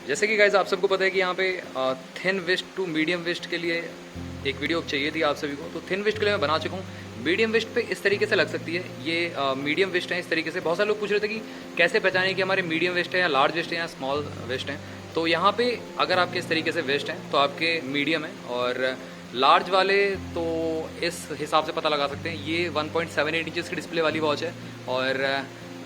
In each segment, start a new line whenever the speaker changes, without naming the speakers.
जैसे कि गाइज आप सबको पता है कि यहाँ पे thin waist to medium waist के लिए एक वीडियो चाहिए थी आप सभी को, तो थिन वेस्ट के लिए मैं बना चुका हूँ। मीडियम वेस्ट पे इस तरीके से लग सकती है, ये मीडियम वेस्ट है इस तरीके से। बहुत सारे लोग पूछ रहे थे कि कैसे पहचानें कि हमारे मीडियम वेस्ट है या लार्ज वेस्ट है या स्मॉल वेस्ट है। तो यहाँ पे अगर आपके इस तरीके से वेस्ट हैं तो आपके मीडियम है, और लार्ज वाले तो इस हिसाब से पता लगा सकते हैं। ये 1.78 इंचज़ की डिस्प्ले वाली वॉच है और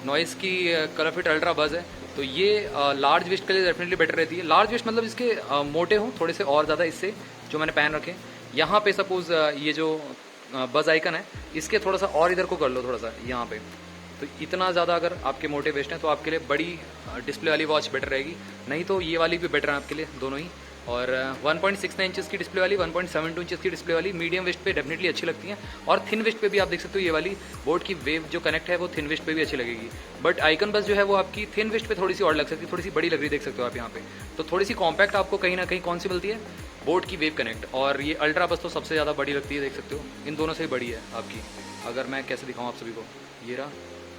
नॉइस की कलर फिट अल्ट्रा बज है। तो ये लार्ज वेस्ट के लिए डेफिनेटली बेटर रहती है। लार्ज वेस्ट मतलब इसके मोटे हों थोड़े से और ज़्यादा इससे, जो मैंने पहन रखे। यहाँ पे सपोज़ ये जो बज आइकन है इसके थोड़ा सा और इधर को कर लो, थोड़ा सा यहाँ पे। तो इतना ज़्यादा अगर आपके मोटे वेस्ट हैं तो आपके लिए बड़ी डिस्प्ले वाली वॉच बेटर रहेगी, नहीं तो ये वाली भी बेटर है आपके लिए, दोनों ही। और 1.69 इंचज़ की डिस्प्ले वाली, 1.72 इंचज़ की डिस्प्ले वाली मीडियम वेस्ट पे डेफिनेटली अच्छी लगती हैं। और थिन वेस्ट पे भी आप देख सकते हो ये वाली बोर्ड की वेव जो कनेक्ट है वो थिन वेस्ट पे भी अच्छी लगेगी। बट आइकन बस जो है वो आपकी थिन वेस्ट पे थोड़ी सी और लग सकती है, थोड़ी सी बड़ी लग रही देख सकते हो आप यहाँ पे। तो थोड़ी सी कॉम्पैक्ट आपको कहीं ना कहीं कौन सी मिलती है, बोर्ड की वेव कनेक्ट। और ये अल्ट्रा बस तो सबसे ज़्यादा बड़ी लगती है, देख सकते हो इन दोनों से ही बड़ी है आपकी। अगर मैं कैसे दिखाऊँ आप सभी को, ये रहा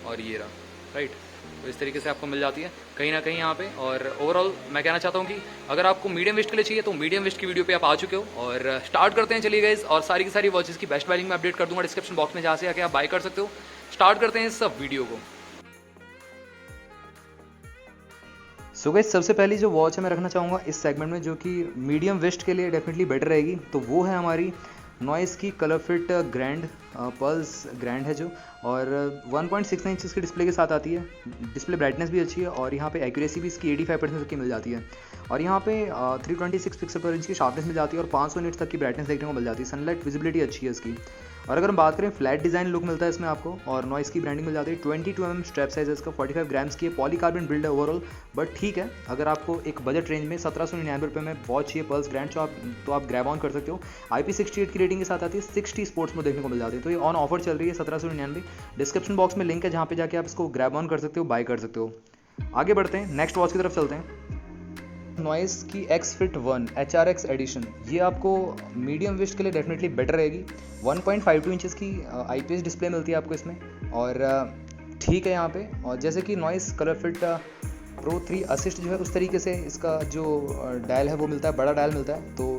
और ये रहा, राइट। तो इस तरीके से आपको मिल जाती है कहीं ना कहीं यहाँ पे। और ओवरऑल मैं कहना चाहता हूँ कि अगर आपको मीडियम वेस्ट के लिए चाहिए तो मीडियम वेस्ट की वीडियो पे आप आ चुके हो। और स्टार्ट करते हैं, चलिए गाइस। और सारी की सारी वॉचेस की बेस्ट बाइंग मैं अपडेट कर दूंगा डिस्क्रिप्शन बॉक्स में, जहाँ से आके आप बाय कर सकते हो। स्टार्ट करते हैं इस सब वीडियो को।
सो गाइस, सबसे पहली जो वॉच है मैं रखना चाहूँगा इस सेगमेंट में, जो कि मीडियम वेस्ट के लिए डेफिनेटली बेटर रहेगी, तो वो है हमारी नॉइस की colour fit grand pulse grand है जो। और 1.69 इंचज़ की डिस्प्ले के साथ आती है। डिस्प्ले ब्राइटनेस भी अच्छी है और यहाँ पे एक्यूरेसी भी इसकी 85% तक की मिल जाती है। और यहाँ पे 326 पिक्सल पर इंच की शार्पनेस मिल जाती है और 500 निट्स तक की ब्राइटनेस देखने को मिल जाती है। सनलाइट विजिबिलिटी अच्छी है इसकी। और अगर हम बात करें, फ्लैट डिज़ाइन लुक मिलता है इसमें आपको, और नॉइस की ब्रांडिंग मिल जाती है। 22 mm स्ट्रैप साइज है इसका, 45 ग्राम्स की है, पॉलीकार्बन बिल्ड है ओवरऑल। बट ठीक है, अगर आपको एक बजट रेंज में 1799 में वॉच चाहिए पल्स ग्रैंड, तो आप ग्रैब ऑन कर सकते हो। IP68 की रेटिंग के साथ आती है, 60 स्पोर्ट्स मोड देखने को मिल जाती है। तो ये ऑन ऑफर चल रही है 1799। डिस्क्रिप्शन बॉक्स में लिंक है जहाँ पे जाके आप इसको ग्रैब ऑन कर सकते हो, बाय कर सकते हो। आगे बढ़ते हैं, नेक्स्ट वॉच की तरफ चलते हैं। नॉइस की X-Fit 1 HRX एडिशन, ये आपको मीडियम वेस्ट के लिए डेफिनेटली बेटर रहेगी। 1.52 इंचज़ की IPS डिस्प्ले मिलती है आपको इसमें। और ठीक है यहाँ पे। और जैसे कि noise colour fit pro 3 assist जो है, उस तरीके से इसका जो डायल है वो मिलता है, बड़ा डायल मिलता है। तो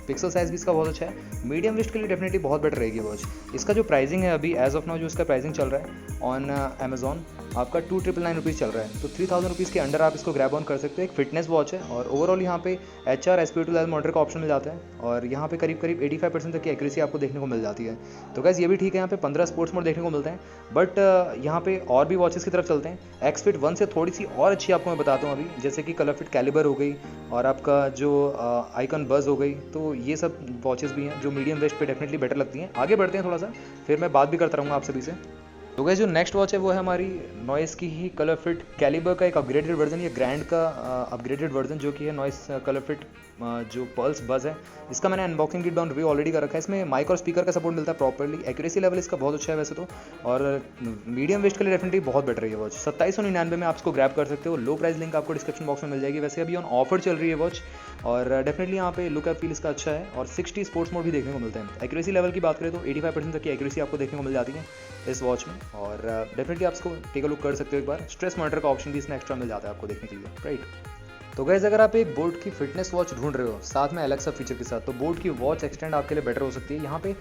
पिक्सल साइज़ भी इसका बहुत अच्छा है। मीडियम वेस्ट के लिए डेफिनेटली बहुत बेटर रहेगी वॉच। इसका जो प्राइसिंग है अभी एज ऑफ नाउ, जो इसका प्राइसिंग चल रहा है ऑन अमेजॉन, आपका 2999 रुपीज़ चल रहा है। तो 3000 रुपीज़ के अंडर आप इसको ग्रैब ऑन कर सकते हो। एक फिटनेस वॉच है और ओवरऑल यहाँ पे HR SpO2 लेवल मॉनिटर का ऑप्शन मिल जाता है। और यहाँ पे करीब करीब 85% तक की एक्यूरेसी आपको देखने को मिल जाती है। तो गैस ये भी ठीक है, यहाँ पे 15 स्पोर्ट्स मोड देखने को मिलते हैं। बट यहाँ पे और भी वॉचेस की तरफ चलते हैं। X-Fit 1 से थोड़ी सी और अच्छी आपको मैं बताता हूँ अभी, जैसे कि कलर फिट कैलिबर हो गई और आपका जो आइकन बज हो गई। तो ये सब वॉचेस भी हैं जो मीडियम वेस्ट पे डेफिनेटली बेटर लगती हैं। आगे बढ़ते हैं थोड़ा सा, फिर मैं बात भी करता रहूँगा आप सभी से। तो गाइस, जो नेक्स्ट वॉच है वो है हमारी नॉइस की ही कलर फिट कैलिबर का एक अपग्रेडेड वर्जन, या ग्रैंड का अपग्रेडेड वर्जन, जो कि है नॉइस कलर फिट जो पल्स बज है। इसका मैंने unboxing kit down review already कर रखा है। इसमें माइक और स्पीकर का सपोर्ट मिलता है प्रॉपर्ली। एक्यूरेसी लेवल इसका बहुत अच्छा है वैसे तो। और मीडियम वेस्ट के लिए डेफिनेटली बहुत बेटर है ये वॉच। 2799 में आप इसको ग्रैब कर सकते हो। लो प्राइस लिंक आपको डिस्क्रिप्शन बॉक्स में मिल जाएगी। वैसे अभी ऑन ऑफर चल रही है वॉच, और डेफिनेटली यहाँ पे लुक एंड फील इसका अच्छा है। और 60 स्पोर्ट्स मोड भी देखने को मिलते हैं। एक्यूरेसी लेवल की बात करें तो 85% तक की एक्यूरेसी आपको देखने को मिल जाती है इस वॉच में। और डेफिनेटली आप इसको टेक अ लुक कर सकते हो एक बार। स्ट्रेस मॉनिटर का ऑप्शन भी इसमें एक्स्ट्रा मिल जाता है आपको देखने के लिए, राइट। तो गाइस, अगर आप एक बोट की फिटनेस वॉच ढूंढ रहे हो साथ में एलेक्सा फीचर के साथ, तो बोट की वॉच एक्सटेंड आपके लिए बेटर हो सकती है। यहाँ पे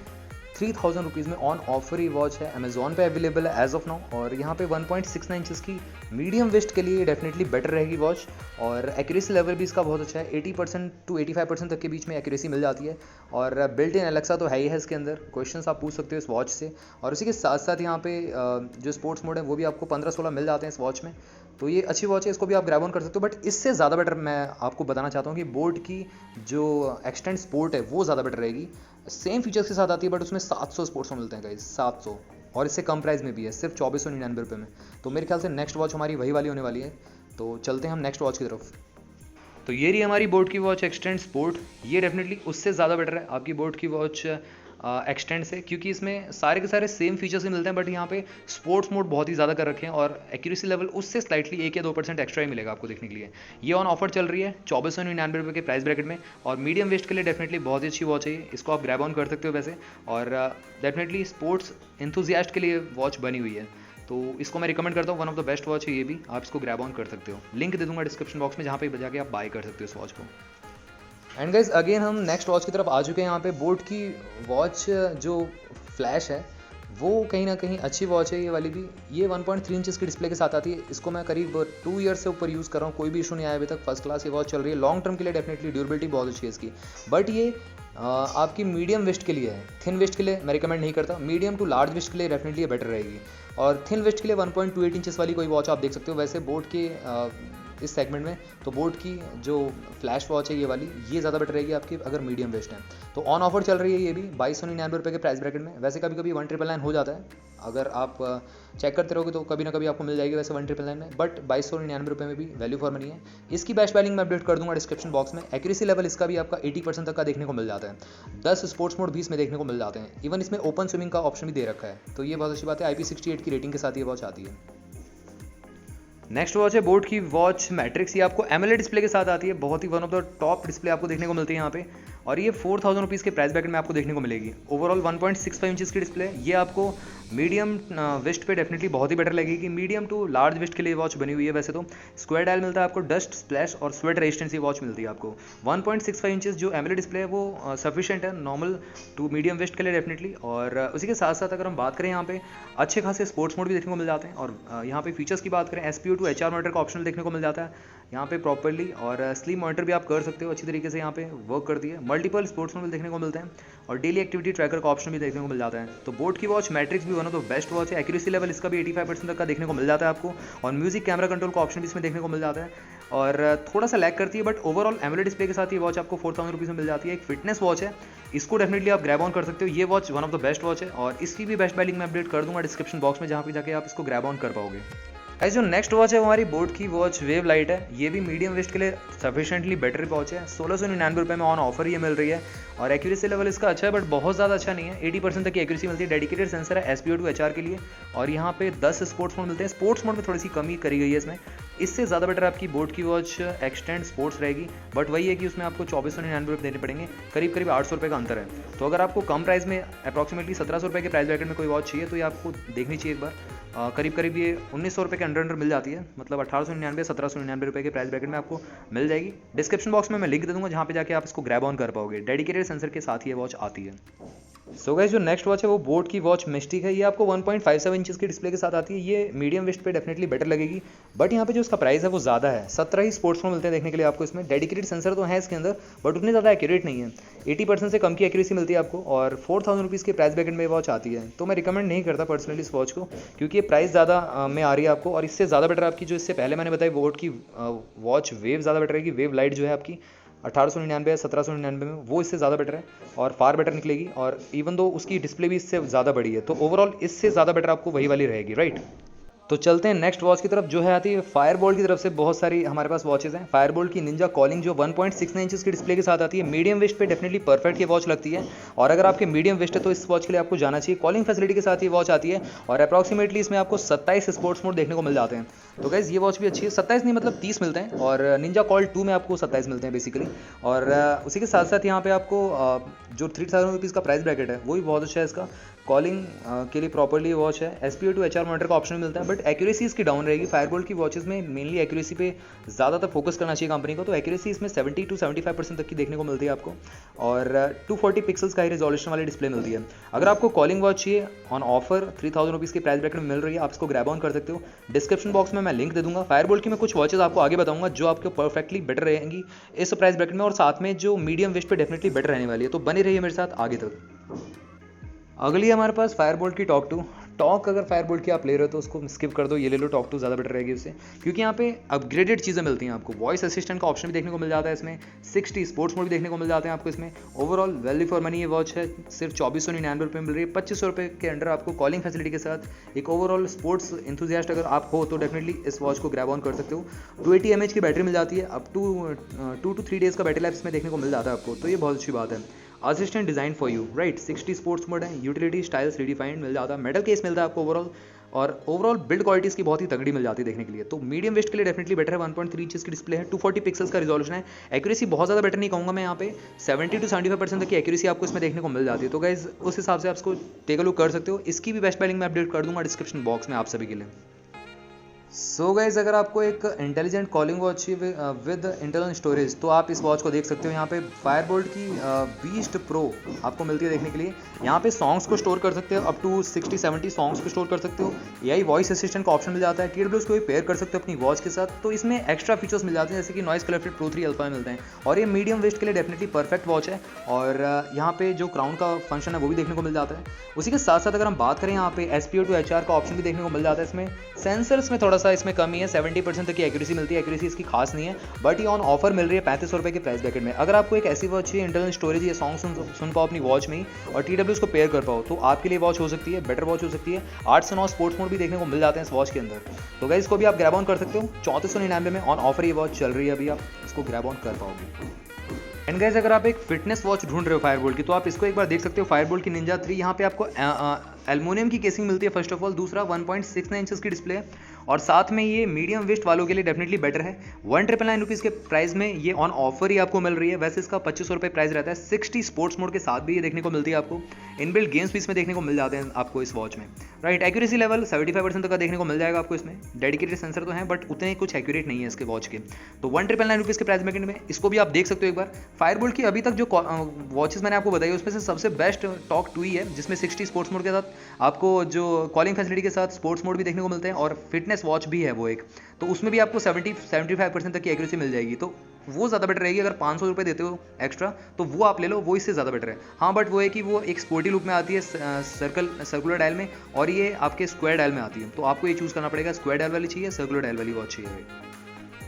3000 रुपीज़ में ऑन ऑफर ही वॉच है, अमेजॉन पे अवेलेबल है एज ऑफ नाउ। और यहाँ पे 1.69 इंचज़ की मीडियम वेस्ट के लिए डेफिनेटली बेटर रहेगी वॉच। और एक्यूरेसी लेवल भी इसका बहुत अच्छा है, 80% टू 85% तक के बीच में एक्यूरेसी मिल जाती है। और बिल्ट इन एलेक्सा तो है ही है इसके अंदर, क्वेश्चंस आप पूछ सकते हो इस वॉच से। और उसी के साथ साथ यहाँ पे जो स्पोर्ट्स मोड है वो भी आपको 15-16 मिल जाते हैं इस वॉच में। तो ये अच्छी वॉच है, इसको भी आप ग्रैब ऑन कर सकते हो। बट इससे ज़्यादा बेटर मैं आपको बताना चाहता हूँ कि बोट की जो एक्सटेंड स्पोर्ट है वो ज़्यादा बेटर रहेगी। सेम फीचर्स के साथ आती है, बट उसमें 700 स्पोर्ट्स में मिलते हैं गाइस, 700। और इससे कम प्राइस में भी है, सिर्फ 2499 रुपये में। तो मेरे ख्याल से नेक्स्ट वॉच हमारी वही वाली होने वाली है। तो चलते हैं हम नेक्स्ट वॉच की तरफ। तो ये रही हमारी बोट की वॉच एक्सटेंड स्पोर्ट। ये डेफिनेटली उससे ज़्यादा बेटर है आपकी बोट की वॉच एक्सटेंड से, क्योंकि इसमें सारे के सारे सेम फीचर्स ही मिलते हैं। बट यहाँ पे स्पोर्ट्स मोड बहुत ही ज़्यादा कर रखे हैं और एक्यूरेसी लेवल उससे स्लाइटली 1 या 2% एक्स्ट्रा ही मिलेगा आपको देखने के लिए। ये ऑन ऑफर चल रही है 2499 रुपये के प्राइस ब्रैकेट में। और मीडियम वेस्ट के लिए डेफिनेटली बहुत ही अच्छी वॉच है, इसको आप ग्रैब ऑन कर सकते हो वैसे। और डेफिनेटली स्पोर्ट्स इंथुजियास्ट के लिए वॉच बनी हुई है। तो इसको मैं रिकमेंड करता हूँ, one of the best watch है ये भी, आप इसको ग्रैब ऑन कर सकते हो। लिंक दे दूंगा डिस्क्रिप्शन बॉक्स में जहाँ पे जाके आप बाय कर सकते हो इस वॉच को। एंड गाइज अगेन हम नेक्स्ट वॉच की तरफ आ चुके हैं। यहाँ पे बोट की वॉच जो फ्लैश है वो कहीं ना कहीं अच्छी वॉच है ये वाली भी। ये 1.3 इंचेस की डिस्प्ले के साथ आती है। इसको मैं करीब 2 ईयर से ऊपर यूज़ कर रहा हूँ, कोई भी इशू नहीं आया अभी तक। फर्स्ट क्लास ये वॉच चल रही है, लॉन्ग टर्म के लिए डेफिनेटली ड्यूरेबिलिटी बहुत अच्छी है इसकी। बट ये आपकी मीडियम वेस्ट के लिए है, थिन वेस्ट के लिए मैं रिकमेंड नहीं करता। मीडियम टू लार्ज वेस्ट के लिए डेफिनेटली ये बेटर रहेगी। और थिन वेस्ट के लिए 1.28 इंचेस वाली कोई वॉच आप देख सकते हो। वैसे बोट के इस सेगमेंट में तो बोट की जो फ्लैश वॉच है ये वाली, ये ज़्यादा बेटर रहेगी आपकी अगर मीडियम वेस्ट है। तो ऑन ऑफर चल रही है ये भी 2299 रुपये के प्राइस ब्रैकेट में। वैसे कभी कभी 1999 हो जाता है, अगर आप चेक करते रहोगे तो कभी ना कभी आपको मिल जाएगी वैसे 1999 में, बट 2299 रुपये में भी वैल्यू फॉर मनी है। इसकी बेस्ट वैल्यू मैं अपडेट कर दूंगा डिस्क्रिप्शन बॉक्स में। एक्यूरेसी लेवल इसका भी आपका 80% तक का देखने को मिल जाता है। 10 स्पोर्ट्स मोड भी इसमें देखने को मिल जाते हैं। इवन इसमें ओपन स्विमिंग का ऑप्शन भी दे रखा है, तो ये बहुत अच्छी बात है। IP68 की रेटिंग के साथ ये वॉच आती है। नेक्स्ट वॉच है बोट की वॉच मैट्रिक्स। ये आपको एमोलेड डिस्प्ले के साथ आती है, बहुत ही one of the top display आपको देखने को मिलती है यहाँ पे। और ये 4000 रुपीज़ के प्राइस ब्रैकेट में आपको देखने को मिलेगी। ओवरऑल 1.65 इंचेस की डिस्प्ले। ये आपको मीडियम वेस्ट पे डेफिनेटली बहुत ही बेटर लगेगी। मीडियम टू लार्ज वेस्ट के लिए वॉच बनी हुई है। वैसे तो स्क्वायर डायल मिलता है आपको, डस्ट स्प्लैश और स्वेट रेजिस्टेंस ये वॉच मिलती है आपको। 1.65 इंचेस जो एमोलेड डिस्प्ले है वो सफिशिएंट है नॉर्मल टू मीडियम वेस्ट के लिए डेफिनेटली। और उसी के साथ साथ अगर हम बात करें यहाँ पे अच्छे खासे स्पोर्ट्स मोड भी देखने को मिल जाते हैं। और यहाँ पे फीचर्स की बात करें SPO2 HR मॉनिटर का ऑप्शन देखने को मिल जाता है यहाँ पे प्रॉपर्ली। और स्लीप मॉनिटर भी आप कर सकते हो अच्छी तरीके से, यहाँ पे वर्क करती है। मल्टीपल स्पोर्ट्स मोड देखने को मिलते हैं और डेली एक्टिविटी ट्रैकर का ऑप्शन भी देखने को मिल जाता है। तो बोट की वॉच मैट्रिक्स भी one of the best watch है। एक्यूरेसी लेवल इसका भी 85% तक का देखने को मिल जाता है आपको। और म्यूजिक कैमरा कंट्रोल का ऑप्शन भी इसमें देखने को मिल जाता है। और थोड़ा सा लैग करती है, बट ओवरऑल एमोलेड डिस्प्ले के साथ ये वॉच आपको 4000 रुपीज़ में मिल जाती है। एक फिटनेस वॉच है, इसको डेफिनेटली आप ग्रैब ऑन कर सकते हो। ये watch one of the best watch है और इसकी भी बेस्ट बाय लिंक मैं अपडेट कर दूंगा डिस्क्रिप्शन बॉक्स में, जहाँ पे जाके आप इसको ग्रैब ऑन कर पाओगे। ऐसे जो नेक्स्ट वॉच है वो हमारी बोट की वॉच वेव लाइट है। ये भी मीडियम वेस्ट के लिए सफिशिएंटली बेटर वॉच है। 1699 रुपये में ऑन ऑफर ये मिल रही है। और एक्यूरेसी लेवल इसका अच्छा है, बट बहुत ज़्यादा अच्छा नहीं है। 80% तक की एक्यूरेसी मिलती है। डेडिकेटेड सेंसर है SPO2 HR के लिए। और यहाँ पे 10 स्पोर्ट्स मोड मिलते हैं। स्पोर्ट्स मोड में थोड़ी सी कमी करी गई है इसमें। इससे ज़्यादा बेटर आपकी बोट की वॉच एक्सटेंड स्पोर्ट्स रहेगी, बट वही है कि उसमें आपको 2499 रुपये देने पड़ेंगे। करीब करीब 800 रुपये का अंतर है। तो अगर आपको कम प्राइस में अप्रॉक्सीमेटली 1700 रुपये के प्राइस ब्रैकेट में कोई वॉच चाहिए तो ये आपको देखनी चाहिए एक बार। करीब करीब ये 1900 रुपये के अंडर मिल जाती है, मतलब 1899 1799 रुपये के प्राइस ब्रैकेट में आपको मिल जाएगी। डिस्क्रिप्शन बॉक्स में मैं लिंक दे दूंगा जहाँ पे जाके आप इसको ग्रैब ऑन कर पाओगे। डेडिकेटेड सेंसर के साथ ये वॉच आती है। सो गाइस जो नेक्स्ट वॉच है वो बोट की वॉच मिस्टिक है। ये आपको 1.57 इंचेस की डिस्प्ले के साथ आती है। ये मीडियम वेस्ट पे डेफिनेटली बेटर लगेगी, बट यहाँ पे जो इसका प्राइस है वो ज़्यादा है। 17 ही स्पोर्ट्स मोड मिलते हैं देखने के लिए आपको इसमें। डेडिकेटेड सेंसर तो है इसके अंदर, बट उतनी ज़्यादा एक्यूरेट नहीं है। 80% से कम की एक्यूरेसी मिलती है आपको। और 4000 रुपीज़ के प्राइस ब्रैकेट में वॉच आती है। तो मैं रिकमेंड नहीं करता पर्सनली इस वॉच को, क्योंकि ये प्राइस ज़्यादा में आ रही है आपको। और इससे ज़्यादा बेटर आपकी जो इससे पहले मैंने बताई बोट की वॉच वेव ज़्यादा बेटर रहेगी। वेव लाइट जो है आपकी 1899 1799 में, वो इससे ज़्यादा बेटर है और फार बेटर निकलेगी। और इवन दो उसकी डिस्प्ले भी इससे ज़्यादा बड़ी है, तो ओवरऑल इससे ज़्यादा बेटर आपको वही वाली रहेगी, राइट। तो चलते हैं नेक्स्ट वॉच की तरफ, जो है आती है फायरबोल्ट की तरफ से। बहुत सारी हमारे पास वॉचेज हैं। फायरबोल्ट की निंजा कॉलिंग जो 1.69 इंचेस की डिस्प्ले के साथ आती है। मीडियम वेस्ट पे डेफिनेटली परफेक्ट ये वॉच लगती है। और अगर आपके मीडियम वेस्ट है तो इस वॉच के लिए आपको जाना चाहिए। कॉलिंग फैसिलिटी के साथ ये वॉच आती है। और अप्रॉक्सीमेटली इसमें आपको 27 स्पोर्ट्स मोड देखने को मिल जाते हैं। तो गाइस ये वॉच भी अच्छी है। 27 नहीं, मतलब 30 मिलते हैं। और निंजा कॉल्ड 2 में आपको 27 मिलते हैं बेसिकली। और उसी के साथ साथ यहाँ पे आपको जो 3000 रुपीज़ का प्राइस ब्रैकेट है वो भी बहुत अच्छा है इसका। कॉलिंग के लिए प्रॉपर्ली वॉच है। SPO2 HR मॉनिटर का ऑप्शन मिलता है, बट एक्यूरेसी इसकी डाउन रहेगी। फायरबोल्ट की वॉचेस में मेनली एक्यूरेसी पे ज़्यादातर फोकस करना चाहिए कंपनी को। तो एक्यूरेसी इसमें 70 to 75% तक की देखने को मिलती है आपको। और 240 पिक्सल्स का ही रेजोल्यूशन वाली डिस्प्ले मिलती है। अगर आपको कॉलिंग वॉच चाहिए ऑन ऑफर 3000 रुपीज़ के प्राइस ब्रैकेट में मिल रही है, आप इसको ग्रैब ऑन कर सकते हो। डिस्क्रिप्शन बॉक्स में मैं लिंक दे दूंगा। फायरबोल्ट की मैं कुछ वॉचेस आपको आगे बताऊंगा जो आपको परफेक्टली बेटर रहेंगी इस प्राइस ब्रैकेट में, और साथ में जो मीडियम वेस्ट पे डेफिनेटली बेटर रहने वाली है। तो बनी रहिए मेरे साथ आगे तक। अगली हमारे पास फायरबोल्ट की टॉक 2। टॉक अगर फायरबोल्ट की आप ले रहे हो तो उसको स्किप कर दो, ये ले लो टॉक 2, ज़्यादा बेटर रहेगी उससे, क्योंकि यहाँ पे अपग्रेडेड चीज़ें मिलती हैं आपको। वॉइस असिस्टेंट का ऑप्शन भी देखने को मिल जाता है इसमें। 60 स्पोर्ट्स मोड भी देखने को मिल जाते हैं आपको इसमें। ओवरऑल वैल्यू फॉर मनी ये वॉच है। सिर्फ 2499 रुपये मिल रही है। 2500 रुपये के अंडर आपको कॉलिंग फैसिलिटी के साथ एक ओवरऑल स्पोर्ट्स इंथुजियास्ट अगर आप हो तो डेफिनेटली इस वॉच को ग्रैब ऑन कर सकते हो। 280 mAh की बैटरी मिल जाती है। अप टू 2 to 3 डेज़ का बैटरी लाइफ इसमें देखने को मिल जाता है आपको, तो ये बहुत अच्छी बात है। Assistant design for you, right. 60 sports mode है। यूटिलिटी स्टाइल्स रिडिफाइंड मिल जाता है। मेटल केस मिलता है आपको ओवरऑल। और ओवरऑल बिल्ड क्वालिटी इसकी बहुत ही तगड़ी मिल जाती है देखने के लिए। तो मीडियम वेस्ट के लिए डेफिनेटली बेटर है। 1.3 इंचेस की डिस्प्ले है, 240 पिक्सल्स का रिजोल्यूशन है। एक्यूरेसी बहुत ज़्यादा बेटर नहीं कहूँगा मैं यहाँ पे, 70 to 75% तक की एक्यूरेसी आपको इसमें देखने को मिल जाती है। तो गाइज उस हिसाब से आप इसको टेक अ लुक कर सकते हो। इसकी भी बेस्ट बाय लिंक मैं अपडेट कर दूंगा डिस्क्रिप्शन बॉक्स में आप सभी के लिए। सो गाइज अगर आपको एक इंटेलिजेंट कॉलिंग वॉच चाहिए विद इंटरनल स्टोरेज तो आप इस वॉच को देख सकते हो। यहाँ पे फायरबोल्ट की बीस्ट प्रो आपको मिलती है देखने के लिए। यहाँ पे सॉन्ग्स को स्टोर कर सकते हो, अप टू 60-70 सॉन्ग्स को स्टोर कर सकते हो। एआई वॉइस असिस्टेंट का ऑप्शन मिल जाता है। TWS को भी पेयर कर सकते हो अपनी वॉच के साथ। तो इसमें एक्स्ट्रा फीचर्स मिल जाते हैं जैसे कि नॉइस कलरफिट प्रो 3 अल्फा में मिलते हैं। और ये मीडियम वेस्ट के लिए डेफिनेटली परफेक्ट वॉच है। और यहाँ पे जो क्राउन का फंक्शन है वो भी देखने को मिल जाता है। उसी के साथ साथ अगर हम बात करें यहाँ पे SPO to HR का ऑप्शन भी देखने को मिल जाता है। इसमें सेंसर्स में थोड़ा सा इसमें कमी है, 70% तक की एक्यूरेसी मिलती है। एक्यूरेसी इसकी खास नहीं है, बट ये ऑन ऑफर मिल रही है 3500 रुपये के प्राइस ब्रैकेट में। अगर आपको एक ऐसी वॉच चाहिए इंटरनल स्टोरेज या सॉन्ग सुन पाओ अपनी वॉच में ही और TWS को पेयर कर पाओ तो आपके लिए वॉच हो सकती है, बेटर वॉच हो सकती है। 8 से 9 स्पोर्ट्स मोड भी देखने को मिल जाते हैं इस वॉच के अंदर। तो गाइस इसको भी आप ग्रैब ऑन कर सकते हो। 3499 में ऑन ऑफर ये वॉच चल रही है, अभी आप इसको ग्रैब ऑन कर पाओगे। एंड गाइस अगर आप एक फिटनेस वॉच ढूंढ रहे हो फायरबोल्ट की तो आप इसको एक बार देख सकते हो। फायरबोल्ट की निंजा 3 यहाँ पे आपको एल्युमिनियम की केसिंग मिलती है फर्स्ट ऑफ ऑल। दूसरा 1.69 इंचेस की डिस्प्ले है और साथ में ये मीडियम वेस्ट वालों के लिए डेफिनेटली बेटर है। 1999 रुपीज़ के प्राइस में ये ऑन ऑफर ही आपको मिल रही है। वैसे इसका 2500 रुपये प्राइस रहता है। 60 स्पोर्ट्स मोड के साथ भी ये देखने को मिलती है आपको। इनबिल्ट गेम्स भी इसमें देखने को मिल जाते हैं आपको इस वॉच में, राइट। एक्यूरेसी लेवल 75% तक का देखने को मिल जाएगा आपको इसमें। डेडिकेटेड सेंसर तो हैं बट उतने कुछ एक्यूरेट नहीं है इसके वॉच के। तो 1999 रुपीज़ के प्राइस ब्रैकेट में इसको भी आप देख सकते हो एक बार। फायरबोल्ट की अभी तक जो वॉचेस मैंने आपको बताई उसमें से सबसे बेस्ट टॉक 2 ही है, जिसमें 60 स्पोर्ट्स मोड के साथ आपको जो कॉलिंग फैसिलिटी के साथ स्पोर्ट्स मोड भी देखने को मिलते हैं और फिटनेस वॉच भी है वो एक। तो उसमें भी आपको 70-75% तक की एक्यूरेसी मिल जाएगी। तो वो ज़्यादा बेटर रहेगी। अगर 500 रुपये देते हो एक्स्ट्रा तो वो आप ले लो, वो इससे ज़्यादा बेटर है। हाँ बट वो है कि वो एक स्पोर्टी लुक में आती है सर्कुलर डायल में और ये आपके स्क्वायर डायल में आती है। तो आपको ये चूज़ करना पड़ेगा, स्क्वायर डायल वाली चाहिए, सर्कुलर डायल वाली वॉच चाहिए।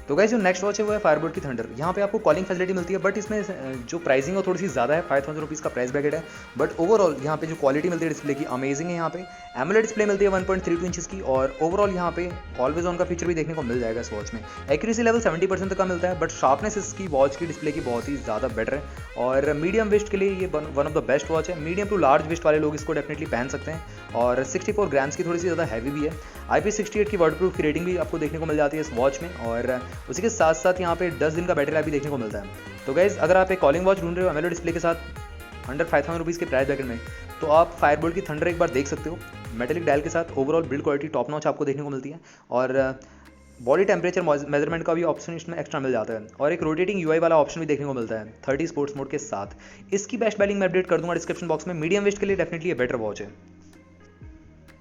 तो गाइस जो नेक्स्ट वॉच है वो है फायरबोल्ट की थंडर। यहाँ पे आपको कॉलिंग फैसिलिटी मिलती है बट इसमें जो प्राइसिंग है थोड़ी सी ज़्यादा है। 5000 रुपीज़ का प्राइस ब्रैकेट है। बट ओवरऑल यहाँ पे जो क्वालिटी मिलती है डिस्प्ले की अमेजिंग है। यहाँ पे एमोलेड डिस्प्ले मिलती है 1.32 इंचेस की और ओवरऑल यहाँ पे ऑलवेज ऑन का फीचर भी देखने को मिल जाएगा इस वॉच में। एक्यूरेसी लेवल 70% तक का मिलता है बट शार्पनेस इसकी वॉच की डिस्प्ले की बहुत ही ज़्यादा बेटर है। और मीडियम वेस्ट के लिए ये one of the best watch है। मीडियम टू लार्ज वेस्ट वाले लोग इसको डेफिनेटली पहन सकते हैं। और 64 ग्राम्स की थोड़ी सी ज़्यादा हैवी भी है। IP68 की वाटरप्रूफ की रेटिंग भी आपको देखने को मिल जाती है इस वॉच में। और उसी के साथ साथ यहाँ पे 10 दिन का बैटरी लाइफ भी देखने को मिलता है। तो गाइज अगर आप एक कॉलिंग वॉच ढूंढ रहे हो एमोलेड डिस्प्ले के साथ अंडर 5000 रुपीज़ के प्राइस ब्रैकेट में तो आप फायरबोल्ट की थंडर एक बार देख सकते हो। मेटेलिक डायल के साथ overall build quality top notch आपको देखने को मिलती है। और बॉडी टेम्परेचर मेजरमेंट का भी ऑप्शन इसमें एक्स्ट्रा मिल जाता है और एक रोटेटिंग UI वाला ऑप्शन भी देखने को मिलता है 30 स्पोर्ट्स मोड के साथ। इसकी बेस्ट बाय लिंक मैं अपडेट कर दूंगा डिस्क्रिप्शन बॉक्स में। मीडियम वेस्ट के लिए डेफिनेटली ये बेटर वॉच है।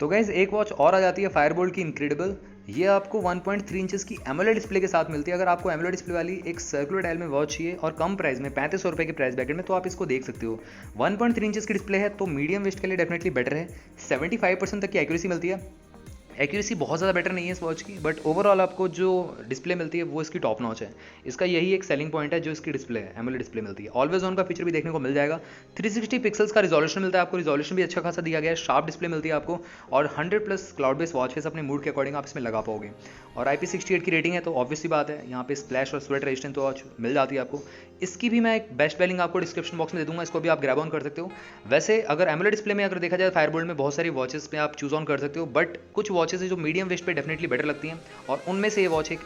तो गाइज एक वॉच और आ जाती है फायरबोल्ट की इनक्रेडिबल। ये आपको 1.3 इंचेस की एमोलेड डिस्प्ले के साथ मिलती है। अगर आपको एमोलेड डिस्प्ले वाली एक सर्कुलर डायल में वॉच चाहिए और कम प्राइस में 3500 रुपये के प्राइस ब्रैकेट में तो आप इसको देख सकते हो। 1.3 इंचेस की डिस्प्ले है तो मीडियम वेस्ट के लिए डेफिनेटली बेटर है। 75% तक की एक्यूरेसी मिलती है। एक्यूरेसी बहुत ज़्यादा बेटर नहीं है इस वॉच की बट ओवरऑल आपको जो डिस्प्ले मिलती है वो इसकी टॉप नॉच है। इसका यही एक सेलिंग पॉइंट है जो इसकी डिस्प्ले है, एमोलेड डिस्प्ले मिलती है। ऑलवेज ऑन का फीचर भी देखने को मिल जाएगा। 360 पिक्सल्स का रिजोल्यूशन मिलता है आपको। रिजोल्यूशन भी अच्छा खासा दिया गया है। शार्प डिस्प्ले मिलती है आपको और 100+ क्लाउड बेस्ड वॉच फेस अपने मूड के अकॉर्डिंग आप इसमें लगा पाओगे। और IP68 की रेटिंग है तो ऑब्वियसली बात है यहाँ पे स्प्लैश और स्वेट रेजिस्टेंट तो वॉच मिल जाती है आपको। इसकी भी मैं एक बेस्ट बाय लिंक आपको डिस्क्रिप्शन बॉक्स में दे दूंगा, इसको भी आप ग्रैब ऑन कर सकते हो। वैसे अगर एमोलेड डिस्प्ले में अगर देखा जाए फायरबोल्ट में बहुत सारी वॉचेस पे आप चूज ऑन कर सकते हो बट कुछ वॉचेस है जो मीडियम वेस्ट पे डेफिनेटली बेटर लगती हैं और उनमें से ये वॉच एक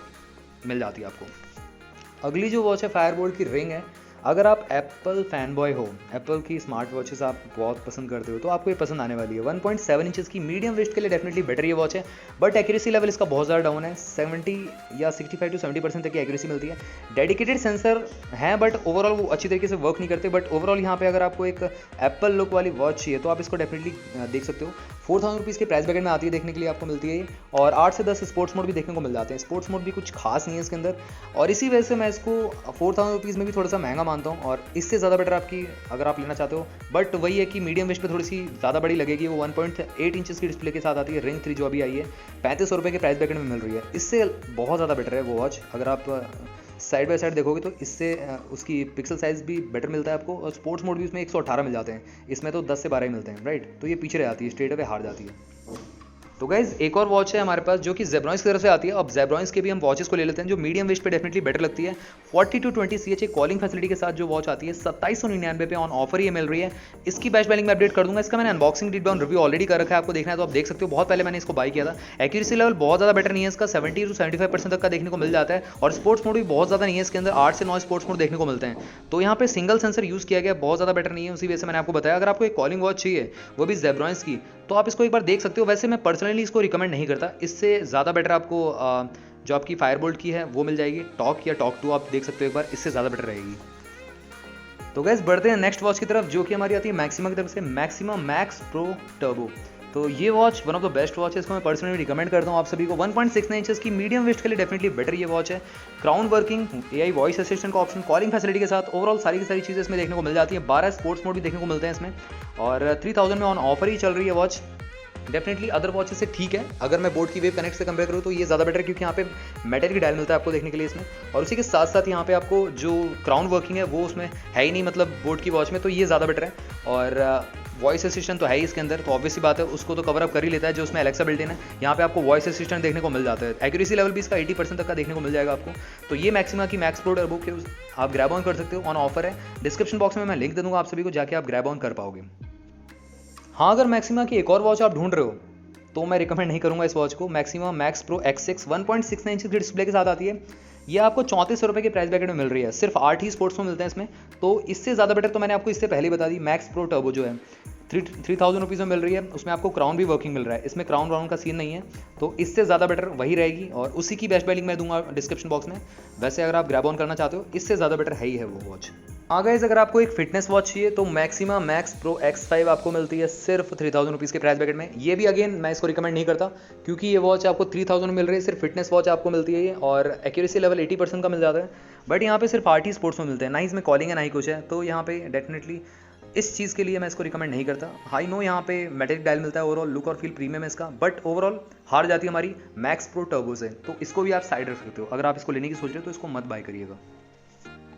मिल जाती है आपको। अगली जो वॉच है फायरबोल्ट की रिंग है। अगर आप एप्पल फैन बॉय हो, एप्पल की स्मार्ट वॉचेस आप बहुत पसंद करते हो तो आपको ये पसंद आने वाली है। 1.7 इंचेस की मीडियम वेस्ट के लिए डेफिनेटली बेटर ये वॉच है बट एक्यूरेसी लेवल इसका बहुत ज़्यादा डाउन है। 70 या 65 to 70% तक की एक्यूरेसी मिलती है। डेडिकेटेड सेंसर हैं बट ओवरऑल वो अच्छी तरीके से वर्क नहीं करते। बट ओवरऑल यहाँ पे अगर आपको एक एप्पल लुक वाली वॉच चाहिए तो आप इसको डेफिनेटली देख सकते हो। 4000 रुपीज़ के प्राइस ब्रैकेट में आती है देखने के लिए आपको मिलती है ये। और 8 से 10 स्पोर्ट्स मोड भी देखने को मिल जाते हैं। स्पोर्ट्स मोड भी कुछ खास नहीं है इसके अंदर और इसी वजह से मैं इसको 4000 रुपीज़ में भी थोड़ा सा महंगा मानता हूँ और इससे ज़्यादा बेटर आपकी अगर आप लेना चाहते हो। बट वही है कि मीडियम वेस्ट पे थोड़ी सी ज़्यादा बड़ी लगेगी। वो 1.8 इंचेस की डिस्प्ले के साथ आती है। रिंग 3 जो अभी आई है 3500 रुपये के प्राइस ब्रैकेट में मिल रही है। इससे बहुत ज़्यादा बेटर है वो वॉच। अगर आप साइड बाय साइड देखोगे तो इससे उसकी पिक्सल साइज़ भी बेटर मिलता है आपको और स्पोर्ट्स मोड भी उसमें 118 मिल जाते हैं। इसमें तो 10 से 12 ही मिलते हैं, राइट। तो ये पीछे रह जाती है, स्ट्रेट अवे हार जाती है। तो गाइज एक और वॉच है हमारे पास जो कि जेब्रॉइस की तरफ से आती है। अब जेब्रॉइस के भी हम वॉचेस को ले लेते हैं जो मीडियम वेस्ट पे डेफिनेटली बेटर लगती है। 40-20 CHA कॉलिंग फैसिलिटी के साथ जो वॉच आती है 2799 पे ऑन ऑफर ये मिल रही है। इसकी बैच वैलिंग में अपडेट कर दूंगा। इसका मैंने अनबॉक्सिंग डीट रिव्यू ऑलरेडी कर रखा है, आपको देखना है तो आप देख सकते हो। बहुत पहले मैंने इसको बाय किया था। एक्यूरेसी लेवल बहुत ज़्यादा बेटर नहीं है इसका, 70 to 75% तक का देखने को मिल जाता है। और स्पोर्ट्स मोड भी बहुत ज़्यादा नहीं है इसके अंदर, 8 से 9 स्पोर्ट्स मोड देखने को मिलते हैं। तो यहाँ पे सिंगल सेंसर यूज़ किया गया, बहुत ज़्यादा बेटर नहीं है। उसी वजह से मैंने आपको बताया अगर आपको एक कॉलिंग वॉच चाहिए वो भी जेब्रॉइस की, तो आप इसको एक बार देख सकते हो। वैसे मैं पर्सनली इसको रिकमेंड नहीं करता, इससे ज़्यादा बेटर आपको जो आपकी फायरबोल्ट की है वो मिल जाएगी, टॉक या टॉक 2 आप देख सकते हो एक बार, इससे ज़्यादा बेटर रहेगी। तो गैस बढ़ते हैं नेक्स्ट वॉच की तरफ जो कि हमारी आती है मैक्सिमा की तरफ से, मैक्सिमा मैक्स प्रो टर्बो। तो ये watch one of the best watch है, इसको मैं पर्सनली रिकमेंड करता हूँ आप सभी को। 1.69 इंचेस की मीडियम वेस्ट के लिए डेफिनेटली बेटर ये वॉच है। Crown working, AI voice assistant का ऑप्शन, कॉलिंग फैसिलिटी के साथ ओवरऑल सारी की सारी चीज़ें इसमें देखने को मिल जाती है। 12 स्पोर्ट्स मोड भी देखने को मिलते हैं इसमें, और 3000 में ऑन ऑफर ही चल रही है वॉच। डेफिनेटली अदर वॉचेस से ठीक है, अगर मैं बोट की वेव कनेक्ट से कंपेयर करूँ तो ये ज़्यादा बेटर है, क्योंकि यहाँ पे मेटल की डायल मिलता है आपको देखने के लिए इसमें। और उसी के साथ साथ यहाँ पे आपको जो क्राउन वर्किंग है वो उसमें है ही नहीं, मतलब बोट की वॉच में, तो ये ज़्यादा बेटर है। और वॉइस असिस्टेंट तो है ही इसके अंदर, तो ऑब्वियसली बात है उसको तो कवर अप कर ही लेता है जो उसमें एलेक्सा बिल्ट इन है। यहाँ पे आपको वॉइस असिस्टेंट देखने को मिल जाता है। एक्यूरेसी लेवल भी इसका 80% तक का देखने को मिल जाएगा आपको। तो ये मैक्सिमा की मैक्स प्रो टर्बो के आप ग्रैब ऑन कर सकते हो, ऑन ऑफर है। डिस्क्रिप्शन बॉक्स में मैं लिंक दे दूँगा आप सभी को, जाके आप ग्रैब ऑन कर पाओगे। हाँ, अगर मैक्सिमा की एक और वॉच आप ढूंढ रहे हो तो मैं रिकमेंड नहीं करूंगा इस वॉच को। Maxima max pro X6 1.69 inch की डिस्प्ले के साथ आती है। ये आपको 3400 रुपये के प्राइस ब्रैकेट में मिल रही है। सिर्फ 8 ही स्पोर्ट्स में मिलते हैं इसमें, तो इससे ज़्यादा बेटर तो मैंने आपको इससे पहले ही बता दी। मैक्स प्रो टर्बो जो है 3000 रुपीज़ में मिल रही है, उसमें आपको क्राउन भी वर्किंग मिल रहा है। इसमें क्राउन वाउन का सीन नहीं है, तो इससे ज़्यादा बेटर वही रहेगी। और उसी की बेस्ट बाय लिंक मैं दूंगा डिस्क्रिप्शन बॉक्स में। वैसे अगर आप ग्रैब ऑन करना चाहते हो, इससे ज़्यादा बेटर है ही है वो वॉच। गाइस अगर आपको एक फिटनेस वॉच चाहिए तो मैक्सिमा मैक्स प्रो X5 आपको मिलती है सिर्फ 3000 रुपीज़ के प्राइस ब्रैकेट में। ये भी अगेन मैं इसको रिकमेंड नहीं करता, क्योंकि ये वॉच आपको 3000 में मिल रही है। सिर्फ फिटनेस वॉच आपको मिलती है ये, और एक्यूरेसी लेवल 80% का मिल जाता है। बट यहाँ पे सिर्फ 8 ही स्पोर्ट्स में मिलते हैं, ना ही इसमें कॉलिंग है ना ही कुछ है। तो यहाँ पे डेफिनेटली इस चीज़ के लिए मैं इसको रिकमेंड नहीं करता। हाई नो यहाँ पे मेटेलिक डायल मिलता है, ओवरऑल लुक और फील प्रीमियम है इसका, बट ओवरऑल हार जाती है हमारी मैक्स प्रो टर्बो से। तो इसको भी आप साइड रख सकते हो। अगर आप इसको लेने की सोच रहे हो तो इसको मत बाय करिएगा।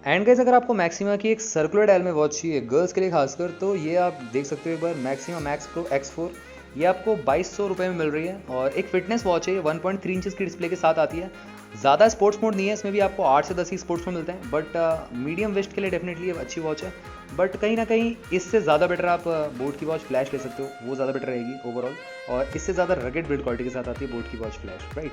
एंड गाइस अगर आपको मैक्सिमा की एक सर्कुलर डायल में वॉच चाहिए गर्ल्स के लिए खासकर, तो ये आप देख सकते हो एक बार, मैक्सिमा मैक्स प्रो X4। ये आपको 2200 रुपये में मिल रही है, और एक फिटनेस वॉच है। ये 1.3 इंचेस की डिस्प्ले के साथ आती है। ज़्यादा स्पोर्ट्स मोड नहीं है इसमें भी, आपको 8 से 10 ही स्पोर्ट्स में मिलते हैं। बट मीडियम वेस्ट के लिए डेफिनेटली अच्छी वॉच है। बट कहीं ना कहीं इससे ज़्यादा बेटर आप बोट की वॉच फ्लैश ले सकते हो, वो ज़्यादा बेटर रहेगी ओवरऑल। और इससे ज़्यादा रगेड बिल्ड क्वालिटी के साथ आती है बोट की watch flash, right.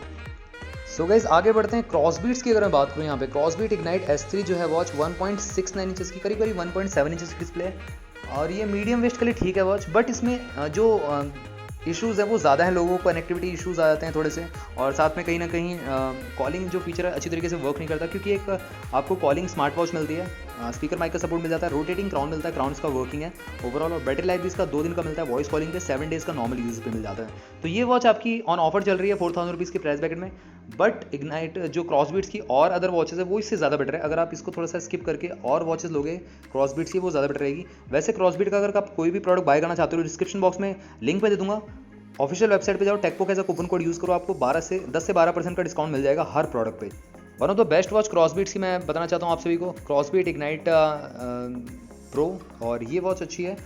So guys आगे बढ़ते हैं। क्रॉसबीट्स की अगर मैं बात करूँ यहाँ पे, क्रॉसबीट इग्नाइट S3 जो है वॉच 1.69 इंचेस की, करीब करीब 1.7 इंचेस की डिस्प्ले है। और ये मीडियम वेस्ट के लिए ठीक है वॉच, बट इसमें जो इश्यूज़ है वो ज़्यादा है, लोगों को कनेक्टिविटी इश्यूज़ आ जाते हैं थोड़े से। और साथ में कहीं ना कहीं कॉलिंग जो फीचर है अच्छी तरीके से वर्क नहीं करता, क्योंकि एक आपको कॉलिंग स्मार्ट वॉच मिलती है, स्पीकर माइक का सपोर्ट मिल जाता है, रोटेटिंग क्राउन मिलता है, क्राउन इसका वर्किंग है ओवरऑल। और बैटरी लाइफ भी इसका 2 दिन का मिलता है वॉइस कॉलिंग के, 7 डेज़ का नॉर्मल यूज़ पे मिल जाता है। तो ये वॉच आपकी ऑन ऑफर चल रही है 4000 रुपीज़ के प्राइस ब्रैकेट में। बट इग्नाइट जो क्रॉसबीट्स की और अदर वॉचेस है वो इससे ज़्यादा बेटर है। अगर आप इसको थोड़ा सा स्किप करके और वॉचेस लोगे क्रॉसबीट्स की, वो ज़्यादा बेटर रहेगी। वैसे क्रॉसबीट का अगर आप कोई भी प्रोडक्ट बाय करना चाहते हो, डिस्क्रिप्शन बॉक्स में लिंक पे दे दूंगा। ऑफिशियल वेबसाइट पे जाओ, Techpoke as a coupon code use करो, आपको 10 से 12% का डिस्काउंट मिल जाएगा हर प्रोडक्ट पे। One of the best watch Crossbeats की मैं बताना चाहता हूँ आप सभी को, क्रॉसबीट इग्नाइट प्रो। और ये वॉच अच्छी है।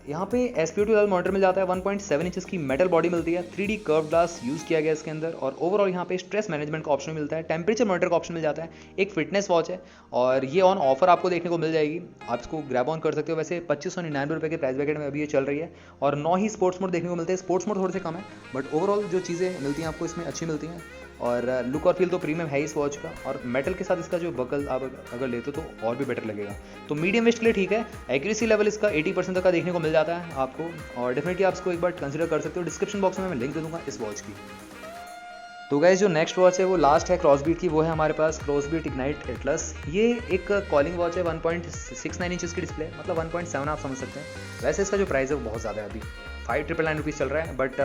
यहाँ पे SpO2 लेवल मॉनिटर मिल जाता है, 1.7 इंचेस की मेटल बॉडी मिलती है, 3D कर्व ग्लास यूज़ किया गया इसके अंदर। और ओवरऑल यहाँ पे स्ट्रेस मैनेजमेंट का ऑप्शन मिलता है, टेम्परेचर मॉनिटर का ऑप्शन मिल जाता है। एक फिटनेस वॉच है, और ये ऑन ऑफर आपको देखने को मिल जाएगी, आप इसको ग्रैब ऑन कर सकते हो। वैसे 2599 रुपये के प्राइस ब्रैकेट में अभी ये चल रही है। और 9 ही स्पोर्ट्स मोड देखने को मिलते हैं, स्पोर्ट्स मोड थोड़े से कम है, बट ओवरऑल जो चीज़ें मिलती हैं आपको इसमें अच्छी मिलती हैं। और लुक और फील तो प्रीमियम है इस वॉच का, और मेटल के साथ इसका जो बकल आप अगर लेते हो तो और भी बेटर लगेगा। तो मीडियम वेस्ट के लिए ठीक है। एक्यूरेसी लेवल इसका 80% तक का देखने को मिल जाता है आपको, और डेफिनेटली आप इसको एक बार कंसीडर कर सकते हो। डिस्क्रिप्शन बॉक्स में मैं लिंक दे दूंगा इस वॉच की। तो गाइस जो नेक्स्ट वॉच है वो लास्ट है क्रॉसबीट की, वो है हमारे पास क्रॉसबीट इग्नाइट एटलस। ये एक कॉलिंग वॉच है, 1.69 इंचेस की डिस्प्ले, मतलब 1.7 आप समझ सकते हैं। वैसे इसका जो प्राइस है वो बहुत ज़्यादा है, अभी 5999 रुपीज़ चल रहा है। बट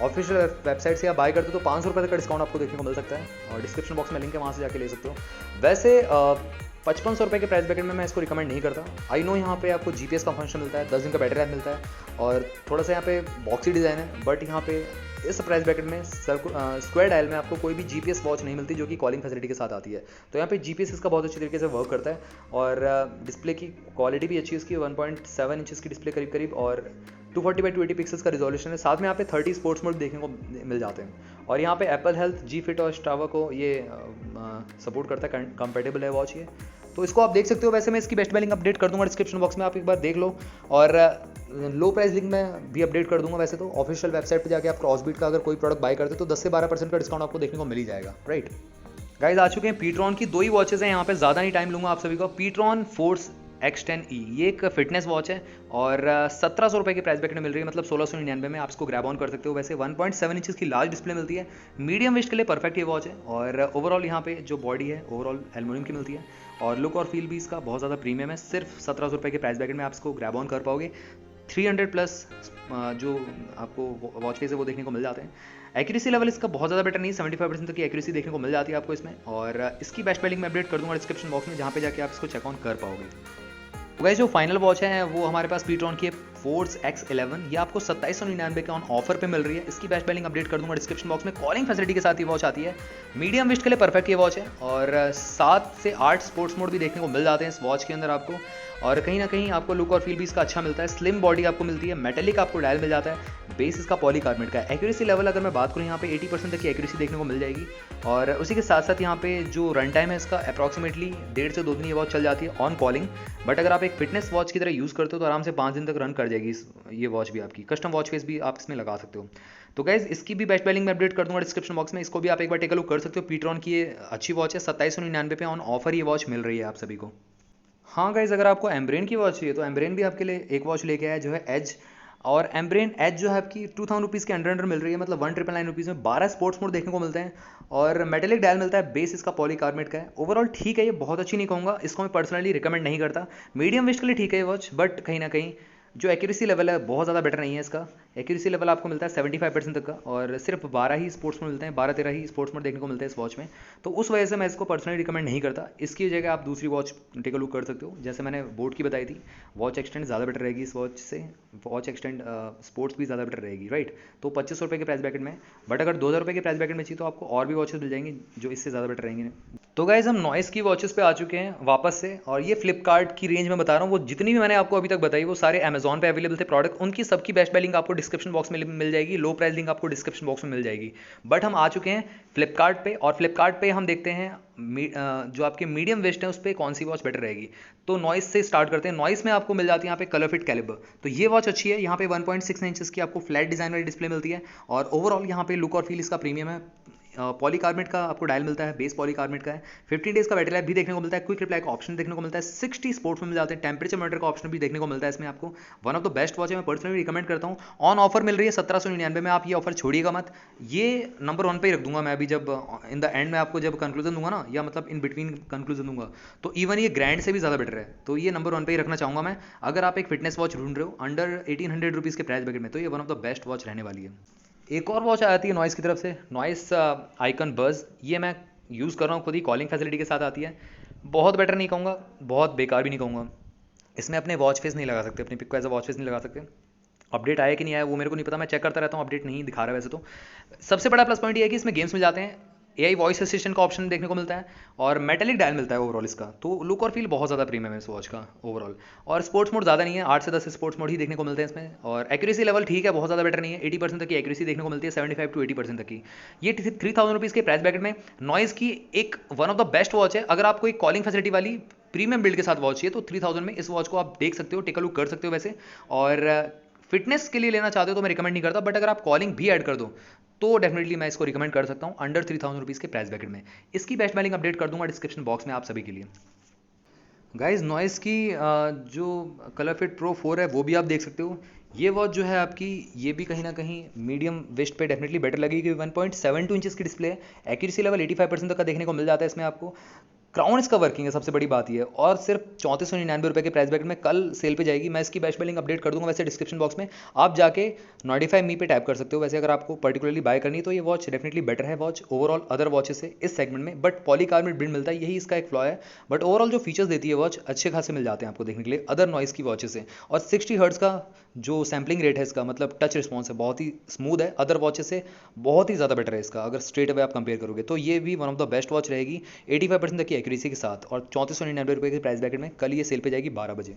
ऑफिशियल वेबसाइट से आप बाय करते हो तो 500 रुपये तक का डिस्काउंट आपको देखने को मिल सकता है, और डिस्क्रिप्शन बॉक्स में लिंक है, वहाँ से जाके ले सकते हो। वैसे 5500 रुपये के प्राइस ब्रैकेट में मैं इसको रिकमेंड नहीं करता। आई नो यहाँ पे आपको GPS का फंक्शन मिलता है, 10 दिन का बैटरी लाइफ मिलता है, और थोड़ा सा यहाँ पे बॉक्सी डिज़ाइन है। बट यहाँ पे इस प्राइस ब्रैकेट में स्क्वायर डायल में आपको कोई भी GPS वॉच नहीं मिलती जो कि कॉलिंग फैसिलिटी के साथ आती है। तो यहाँ पे GPS इसका बहुत अच्छी तरीके से वर्क करता है, और डिस्प्ले की क्वालिटी भी अच्छी है इसकी, 1.7 इंचेस की डिस्प्ले करीब करीब, और 240x280 पिक्सल्स का रिजोल्यूशन है। साथ में यहाँ पे 30 स्पोर्ट्स मोड देखने को मिल जाते हैं। और यहाँ पे एप्पल हेल्थ, जी फिट और स्ट्रावा को ये सपोर्ट करता है, कंपेटेबल है वॉच ये, तो इसको आप देख सकते हो। वैसे मैं इसकी बेस्ट बाय लिंक अपडेट कर दूंगा डिस्क्रिप्शन बॉक्स में, आप एक बार देख लो। और लो प्राइस लिंक में भी अपडेट कर दूंगा। वैसे तो ऑफिशियल वेबसाइट पे जाके आप क्रॉसबीट का अगर कोई प्रोडक्ट बाय करते हो तो 10 से 12% का डिस्काउंट आपको देखने को मिल ही जाएगा, राइट। गाइस आ चुके हैं पीट्रॉन की 2 ही वॉचेस हैं यहाँ पे, ज़्यादा नहीं टाइम लूंगा आप सभी को। पीट्रॉन फोर्स X10E, ये एक फिटनेस वॉच है और 1700 रुपये के प्राइस ब्रैकेट में मिल रही है, मतलब 1699 में आप इसको ग्रैब ऑन कर सकते हो। वैसे 1.7 इंचेस की लार्ज डिस्प्ले मिलती है, मीडियम वेस्ट के लिए परफेक्ट ये वॉच है। और ओवरऑल यहाँ पे जो बॉडी है ओवरऑल एल्युमिनियम की मिलती है और लुक और फील भी इसका बहुत ज़्यादा प्रीमियम है। सिर्फ 1700 रुपये के प्राइस ब्रैकेट में आप इसको ग्रैब ऑन कर पाओगे। 300 प्लस जो आपको वॉच फेस है वो देखने को मिल जाते हैं। एक्यूरेसी लेवल इसका बहुत ज़्यादा बेटर नहीं है, 75% तक की एक्यूरेसी देखने को मिल जाती है आपको इसमें। और इसकी बेस्ट बाय लिंक मैं अपडेट कर दूंगा डिस्क्रिप्शन बॉक्स में, जहाँ पे जाके आप इसको चेक ऑन कर पाओगे। तो गाइस जो फाइनल वॉच है वो हमारे पास पीट्रॉन की फोर्स X11, ये आपको 2799 के ऑन ऑफर पे मिल रही है। इसकी बेस्ट बाय लिंक अपडेट कर दूंगा डिस्क्रिप्शन बॉक्स में। कॉलिंग फैसिलिटी के साथ ये वॉच आती है, मीडियम वेस्ट के लिए परफेक्ट ये वॉच है। और 7 से 8 स्पोर्ट्स मोड भी देखने को मिल जाते हैं इस वॉच के अंदर आपको। और कहीं ना कहीं आपको लुक और फील भी इसका अच्छा मिलता है। स्लिम बॉडी आपको मिलती है, मेटेलिक आपको डायल मिल जाता है, बेस इसका पॉलीकार्बोनेट का है। एक्यूरेसी लेवल अगर मैं बात करूँ यहाँ पे 80% तक की एक्यूरेसी देखने को मिल जाएगी। और उसी के साथ साथ यहाँ पे जो रन टाइम है इसका अप्रॉक्सीमेटली 1.5 से 2 दिन ये वॉच चल जाती है ऑन कॉलिंग। बट अगर आप एक फिटनेस वॉच की तरह यूज़ करते हो तो आराम से 5 दिन तक रन कर जाएगी ये वॉच भी आपकी। कस्टम वॉच फेस भी आप इसमें लगा सकते हो। तो गाइज इसकी भी बेस्ट बाय लिंक में अपडेट कर दूंगा डिस्क्रिप्शन बॉक्स में, इसको भी आप एक बार टेक अ लुक कर सकते हो। पीट्रॉन की ये अच्छी वॉच है, 2799 पे ऑन ऑफर ये वॉच मिल रही है आप सभी को। हाँ गाइज अगर आपको एम्ब्रेन की वॉच चाहिए तो एम्ब्रेन भी आपके लिए एक वॉच लेके आया जो है एज। और एम्ब्रेन एज जो है आपकी 2000 रुपीज़ के अंडर मिल रही है, मतलब 1999 रुपीज़ में 12 स्पोर्ट्स मोड देखने को मिलते हैं और मेटेलिक डायल मिलता है। बेस इसका पॉलीकार्बोनेट का है। ओवरऑल ठीक है, ये बहुत अच्छी नहीं कहूँगा, इसको मैं पर्सनली रिकमेंड नहीं करता। मीडियम वेस्ट के लिए ठीक है ये वॉच, बट कहीं ना कहीं जो एक्यूरेसी लेवल है बहुत ज़्यादा बेटर नहीं है इसका। एक्यूरेसी लेवल आपको मिलता है 75% तक का और सिर्फ 12 ही स्पोर्ट्स मोड मिलते हैं, 12-13 ही स्पोर्ट्स मोड देखने को मिलते हैं इस वॉच में। तो उस वजह से मैं इसको पर्सनली रिकमेंड नहीं करता। इसकी जगह आप दूसरी वॉच टेक अ लुक कर सकते हो, जैसे मैंने बोट की बताई थी। वॉच एक्सटेंड ज़्यादा बेटर रहेगी इस वॉच से, वॉच एक्सटेंड स्पोर्ट्स भी ज़्यादा बेटर रहेगी, राइट। तो 2500 रुपये के प्राइस ब्रैकेट में, बट अगर 2000 रुपये के प्राइस ब्रैकेट में चाहिए तो आपको और भी वॉचेस मिल जाएंगी जो इससे ज़्यादा बेटर रहेंगे। तो गाइज हम नॉइस की वॉचेस पे आ चुके हैं वापस से, और ये फ्लिपकार्ट की रेंज में बता रहा हूँ। वो जितनी भी मैंने आपको अभी तक बताई वो सारे अमेजॉन पे अवेलेबल थे प्रोडक्ट, उनकी सबकी बेस्ट बाय लिंक आपको डिस्क्रिप्शन बॉक्स में मिल जाएगी। लो प्राइस लिंक आपको डिस्क्रिप्शन बॉक्स में मिल जाएगी। बट हम आ चुके हैं फ्लिपकार्ट पे, और फ्लिपकार्ट पे हम देखते हैं जो आपके मीडियम वेस्ट है उस पर कौन सी वॉच बेटर रहेगी। तो नॉइस से स्टार्ट करते हैं। नॉइस में आपको मिल जाती है यहाँ पे कलर फिट कैलिबर, तो ये वॉच अच्छी है। यहाँ पे 1.6 इंचेस की आपको फ्लैट डिजाइन वाली डिस्प्ले मिलती है और ओवरऑल यहाँ पे लुक और फील इसका प्रीमियम है। पॉलीकार्बोनेट का आपको डायल मिलता है, बेस पॉलीकार्बोनेट का है। 15 डेज का बैटरी लाइफ भी देखने को मिलता है, क्विक रिप्लाई का ऑप्शन देखने को मिलता है, 60 स्पोर्ट्स में मिल जाते हैं, टेम्परेचर मॉनिटर का ऑप्शन भी देखने को मिलता है इसमें आपको। One of the best watch है, मैं पर्सनली रिकमेंड करता हूँ। ऑन ऑफर मिल रही है 1799 में, आप ये ऑफर छोड़िएगा मत। ये नंबर 1 पे ही रख दूंगा मैं अभी, जब इन द एंड में आपको जब कंक्लूजन दूंगा ना, या मतलब इन बिटवीन कंक्लूजन दूंगा, तो इवन ये ग्रैंड से भी ज़्यादा बेटर है। तो ये नंबर 1 पे ही रखना चाहूँगा मैं। अगर आप एक फिटनेस वॉच ढूंढ रहे हो अंडर 1800 रुपीज़ के प्राइस ब्रैकेट में, तो ये one of the best watch रहने वाली है। एक और वॉच आती है नॉइस की तरफ से, नॉइस आइकन बज़। ये मैं यूज़ कर रहा हूँ खुद ही, कॉलिंग फैसिलिटी के साथ आती है। बहुत बेटर नहीं कहूँगा, बहुत बेकार भी नहीं कहूँगा। इसमें अपने वॉच फेस नहीं लगा सकते, अपनी पिक को एज अ वॉच फेस नहीं लगा सकते। अपडेट आया कि नहीं आया वो मेरे को नहीं पता, मैं चेक करता रहता हूँ, अपडेट नहीं दिखा रहा है वैसे तो। सबसे बड़ा प्लस पॉइंट ये है कि इसमें गेम्स मिल जाते हैं, AI वॉइस असिस्टेंट का ऑप्शन देखने को मिलता है और मेटेलिक डायल मिलता है ओवरऑल इसका। तो लुक और फील बहुत ज़्यादा प्रीमियम है इस वॉच का ओवरऑल। और स्पोर्ट्स मोड ज़्यादा नहीं है, 8 से 10 स्पोर्ट्स मोड ही देखने को मिलते हैं इसमें। और एक्यूरेसी लेवल ठीक है, बहुत ज़्यादा बेटर नहीं है, 80% तक की एक्यूरेसी देखने को मिलती है, 75 to 80% तक की। ये 3000 रुपीज़ के प्राइस ब्रैकेट में नॉइस की एक one of the best watch है। अगर आपको एक कॉलिंग फैसिलिटी वाली प्रीमियम बिल्ड के साथ वॉच चाहिए तो 3000 में इस वॉच को आप देख सकते हो, टेक अ लुक कर सकते हो वैसे। और फिटनेस के लिए लेना चाहते हो तो मैं रिकमेंड नहीं करता, बट अगर आप कॉलिंग भी ऐड कर दो तो डेफिनेटली मैं इसको रिकमेंड कर सकता हूँ अंडर 3000 रुपीज़ के प्राइस ब्रैकेट में। इसकी बेस्ट बाय लिंक अपडेट कर दूंगा डिस्क्रिप्शन बॉक्स में आप सभी के लिए। गाइज नॉइस की जो कलर फिट प्रो 4 है वो भी आप देख सकते हो। ये वॉच जो है आपकी, ये भी कहीं ना कहीं मीडियम वेस्ट पे डेफिनेटली बेटर लगेगी। 1.72 इंचेस की डिस्प्ले है, एक्यूरेसी लेवल 85% तक का देखने को मिल जाता है इसमें आपको। क्राउन इसका वर्किंग है, सबसे बड़ी बात ये है। और सिर्फ 3499 रुपये के प्राइस ब्रैकेट में कल सेल पे जाएगी। मैं इसकी बेस्ट बाय लिंक अपडेट कर दूंगा वैसे डिस्क्रिप्शन बॉक्स में, आप जाके नोटिफाई मी पे टैप कर सकते हो। वैसे अगर आपको पर्टिकुलरली बाय करनी है तो ये वॉच डेफिनेटली बेटर है वॉच ओवरऑल अदर वॉचेस से इस सेगमेंट में। बट पॉलीकार्बोनेट बिल्ड मिलता है, यही इसका एक फ्लॉ है। बट ओवरऑल जो फीचर्स देती है वॉच अच्छे खासे मिल जाते हैं आपको देखने के लिए अदर नॉइस की वॉचेस से। और 60 हर्ट्ज का जो सैम्पलिंग रेट है इसका, मतलब टच रिस्पॉन्स है, बहुत ही स्मूथ है, अदर वॉचेस से बहुत ही ज़्यादा बेटर है इसका अगर स्ट्रेट अवे आप कंपेयर करोगे। तो ये भी one of the best watch रहेगी 85% तक की एक्यूरेसी के साथ। और 3499 रुपये के प्राइस ब्रैकेट में कल ये सेल पे जाएगी 12 बजे।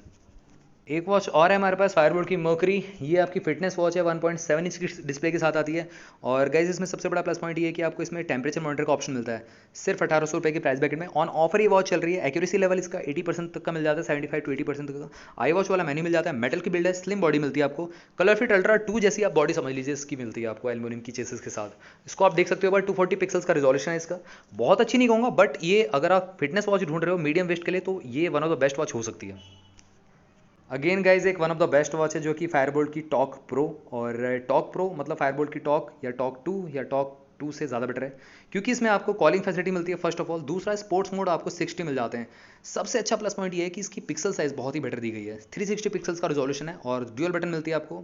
एक वॉच और है हमारे पास फायरबोल्ट की मर्करी। ये आपकी फिटनेस वॉच है, 1.7 इंच की डिस्प्ले के साथ आती है। और गाइज इसमें सबसे बड़ा प्लस पॉइंट ये है कि आपको इसमें टेम्परेचर मॉनिटर का ऑप्शन मिलता है सिर्फ 1800 रुपये के प्राइस बैकेट में। ऑन ऑफर ये वॉच चल रही है। एक्यूरेसी लेवल इसका 80% तक का मिल जाता है, 75 to 80% तक का। आई वॉच वाला मेन्यू मिल जाता है, मेटल की बिल्ड है, स्लिम बॉडी मिलती है आपको। कलर फिट अल्ट्रा 2 जैसी आप बॉडी समझ लीजिए इसकी मिलती है आपको एल्यूमिनियम की चेसेस के साथ। इसको आप देख सकते हो, बट 240 पिक्सल्स का रिजोल्यूशन है इसका। बहुत अच्छी नहीं कहूँगा, बट ये अगर आप फिटनेस वॉच ढूंढ रहे हो मीडियम वेस्ट के लिए तो ये one of the best watch हो सकती है। अगेन गाइज एक one of the best watch है जो कि फायरबोल्ट की टॉक प्रो। और टॉक प्रो मतलब फायरबोल्ट की टॉक या टॉक 2 या टॉक 2 से ज़्यादा बेटर है, क्योंकि इसमें आपको कॉलिंग फैसिलिटी मिलती है फर्स्ट ऑफ ऑल। दूसरा स्पोर्ट्स मोड आपको 60 मिल जाते हैं। सबसे अच्छा प्लस पॉइंट ये है कि इसकी पिक्सल साइज़ बहुत ही बेटर दी गई है, 360 पिक्सल्स का रिजोल्यूशन है और ड्यूअल बटन मिलती है आपको।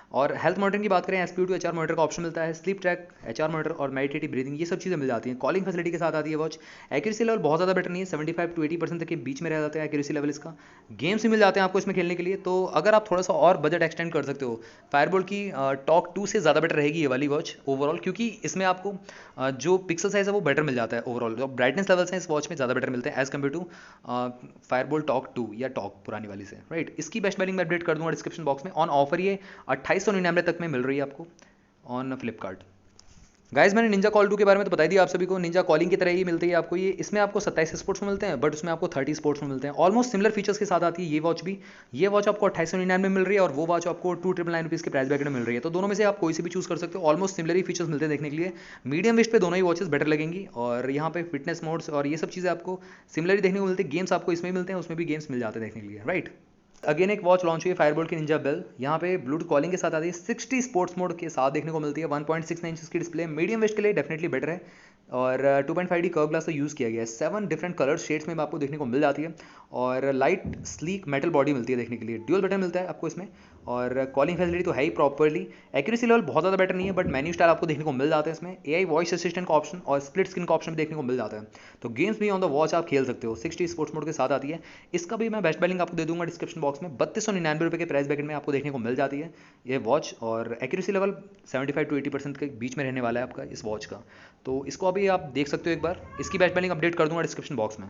और हेल्थ मॉनिटरिंग की बात करें, SpO2 HR मॉनिटर का ऑप्शन मिलता है, स्लीप ट्रैक HR मॉनिटर और मेडिटेटिव ब्रीदिंग, ये सब चीज़ें मिल जाती हैं। कॉलिंग फैसिलिटी के साथ आती है वॉच। एक्यूरेसी लेवल बहुत ज़्यादा बेटर नहीं है, 75 to 80% तक के बीच में रह जाता है एक्यूरेसी लेवल इसका। गेम्स भी मिल जाते हैं आपको इसमें खेलने के लिए। तो अगर आप थोड़ा सा और बजट एक्सटेंड कर सकते हो, फायरबोल्ट की टॉक 2 से ज़्यादा बेटर रहेगी ये वाली वॉच ओवरऑल, क्योंकि इसमें आपको जो पिक्सल साइज़ है वो बेटर मिल जाता है ओवरऑल। जो ब्राइटनेस लेवल्स हैं इस वॉच में ज़्यादा बेटर मिलते हैं as compare to Fireboltt Talk 2 या टॉक पुरानी वाली से, राइट। इसकी बेस्ट बैलिंग मैं अपडेट कर दूंगा डिस्क्रिप्शन बॉक्स में। ऑन ऑफर ये 2899 तक में मिल रही है आपको ऑन फ्लिपकार्ट। गाइज मैंने निंजा कॉल 2 के बारे में तो बता दिया आप सभी को। निंजा कॉलिंग की तरह ही मिलती है आपको ये। इसमें आपको 27 स्पोर्ट्स में मिलते हैं, बट उसमें आपको 30 स्पोर्ट्स में मिलते हैं। ऑलमोस्ट सिमिलर फीचर्स के साथ आती है ये वॉच भी। ये वॉच आपको 2899 में मिल रही है और वो वॉच आपको 2999 रुपीज़ के प्राइस बैकेट में मिल रही है। तो दोनों में से आप कोई सी भी चूज़ कर सकते हो। ऑलमोस्ट सिमिलर ही फीचर्स मिलते हैं देखने के लिए। मीडियम वेस्ट पे दोनों ही वॉचेस बेटर लगेंगी और यहाँ पे फिटनेस मोड्स और ये सब चीज़ें आपको सिमिलर देखने को मिलती है। गेम्स आपको इसमें मिलते हैं, उसमें भी गेम्स मिल जाते हैं देखने के लिए, राइट। अगेन एक वॉच लॉन्च हुई है फायरबोल्ट की निंजा बेल। यहाँ पे ब्लूटूथ कॉलिंग के साथ आती है, 60 स्पोर्ट्स मोड के साथ देखने को मिलती है। 1.69 इंच की डिस्प्ले, मीडियम वेस्ट के लिए डेफिनेटली बेटर है। और 2.5D कर्व ग्लास का यूज़ किया गया है। 7 डिफरेंट कलर शेड्स में आपको देखने को मिल जाती है और लाइट स्लीक मेटल बॉडी मिलती है देखने के लिए। ड्यूअल बटन मिलता है आपको इसमें और कॉलिंग फैसिलिटी तो है ही प्रॉपर्ली। एक्यूरेसी लेवल बहुत ज़्यादा बेटर नहीं है, बट मेन्यू स्टाइल आपको देखने को मिल जाता है इसमें। AI वॉइस असिस्टेंट का ऑप्शन और स्प्लिट स्क्रीन का ऑप्शन भी देखने को मिल जाता है। तो गेम्स भी ऑन द वॉच आप खेल सकते हो। 60 स्पोर्ट्स मोड के साथ आती है। इसका भी मैं बेस्ट बैलिंग आपको दे दूंगा डिस्क्रिप्शन बॉक्स में। 3299 रुपये के प्राइस बैकेट में आपको देखने को मिल जाती है ये वॉच। और एक्यूरेसी लेवल 75 to 80% के बीच में रहने वाला है आपका इस वॉच का। तो इसको अभी आप देख सकते हो एक बार। इसकी बेस्ट बैलिंग अपडेट कर दूंगा डिस्क्रिप्शन बॉक्स में।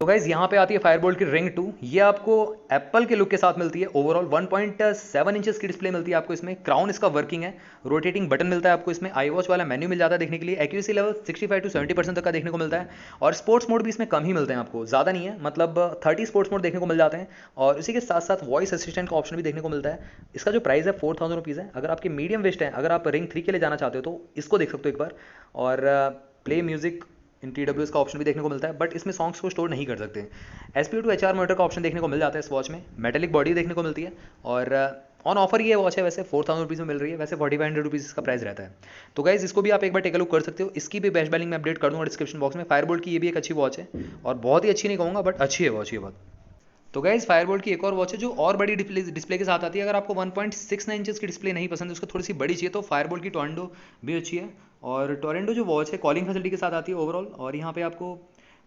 तो गाइज यहाँ पे आती है फायरबोल्ट की रिंग 2। ये आपको एप्पल के लुक के साथ मिलती है। ओवरऑल 1.7 इंचेस की डिस्प्ले मिलती है आपको इसमें। क्राउन इसका वर्किंग है, रोटेटिंग बटन मिलता है आपको इसमें। आई वॉच वाला मेन्यू मिल जाता है देखने के लिए। एक्यूरेसी लेवल 65 to 70% तक का देखने को मिलता है और स्पोर्ट्स मोड भी इसमें कम ही मिलते हैं आपको, ज़्यादा नहीं है। मतलब 30 स्पोर्ट्स मोड देखने को मिल जाते हैं और इसी के साथ साथ वॉइस असिस्टेंट का ऑप्शन भी देखने को मिलता है। इसका जो प्राइस है 4000 रुपीज़ है। अगर आपके मीडियम वेस्ट है, अगर आप रिंग 3 के लिए जाना चाहते हो तो इसको देख सकते हो एक बार। और प्ले म्यूजिक इन TWS का ऑप्शन भी देखने को मिलता है, बट इसमें सॉन्ग्स को स्टोर नहीं कर सकते। SpO2 HR मॉनिटर का ऑप्शन देखने को मिल जाता है इस वॉच में। मेटेलिक बॉडी देखने को मिलती है और ऑन ऑफर ये वॉच है वैसे 4000 रुपीज़ में मिल रही है। वैसे 4500 रुपीज़ इसका प्राइस रहता है। तो गाइज इसको भी आप एक बार टेक अ लुक कर सकते हो। इसकी भी बेस्ट बैलिंग में अपडेट कर दूंगा डिस्क्रिप्शन बॉक्स में। फायरबोल्ट की ये भी एक अच्छी वॉच है और बहुत ही अच्छी नहीं कहूँगा, बट अच्छी है वॉच ये बात। तो गाइज फायरबोल्ट की एक और वॉच है जो और बड़ी डिस्प्ले के साथ आती है। अगर आपको 1.69 इंचेस की डिस्प्ले नहीं पसंद है, उसको थोड़ी सी बड़ी चाहिए, तो फायरबोल्ट की टोरेंडो भी अच्छी है। और टोरेंडो जो वॉच है कॉलिंग फैसिलिटी के साथ आती है ओवरऑल। और यहाँ पे आपको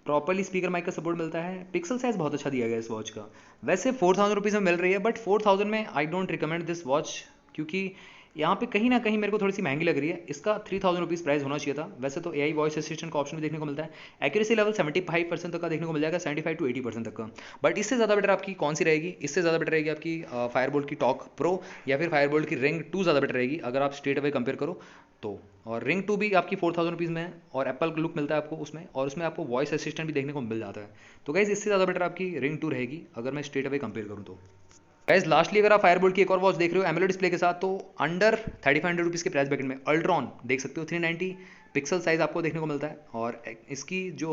प्रॉपर्ली स्पीकर माइक का सपोर्ट मिलता है। पिक्सल साइज बहुत अच्छा दिया गया है इस वॉच का। वैसे 4000 रुपीज़ में मिल रही है, बट 4000 में I don't recommend this watch, क्योंकि यहाँ पे कहीं ना कहीं मेरे को थोड़ी सी महंगी लग रही है। इसका 3000 रुपीज़ प्राइस होना चाहिए था। वैसे तो AI वॉइस असिस्टेंट का ऑप्शन भी देखने को मिलता है। एक्यूरेसी लेवल 75% तक का देखने को मिल जाएगा, 75 to 80% तक का। बट इससे ज़्यादा बेटर आपकी कौन सी रहेगी? इससे ज़्यादा बेटर रहेगी आपकी फायरबोल्ट की टॉक प्रो या फिर फायरबोल्ट की रिंग 2 ज़्यादा बेटर रहेगी अगर आप स्ट्रेट अवे कंपेयर करो तो। और रिंग 2 भी आपकी 4000 रुपीज़ में है और एप्पल का लुक मिलता है आपको उसमें, और उसमें आपको वॉइस असिस्टेंट भी देखने को मिल जाता है। तो गाइज इससे ज़्यादा बेटर आपकी रिंग 2 रहेगी अगर मैं स्ट्रेट अवे कंपेयर करूँ तो। गाइज लास्टली अगर आप फायरबोल्ट की एक और वॉच देख रहे हो एमोलेड डिस्प्ले के साथ, तो अंडर 3500 रुपीज़ के प्राइस बैकेट में अल्ट्रॉन देख सकते हो। 390 पिक्सल साइज आपको देखने को मिलता है और इसकी जो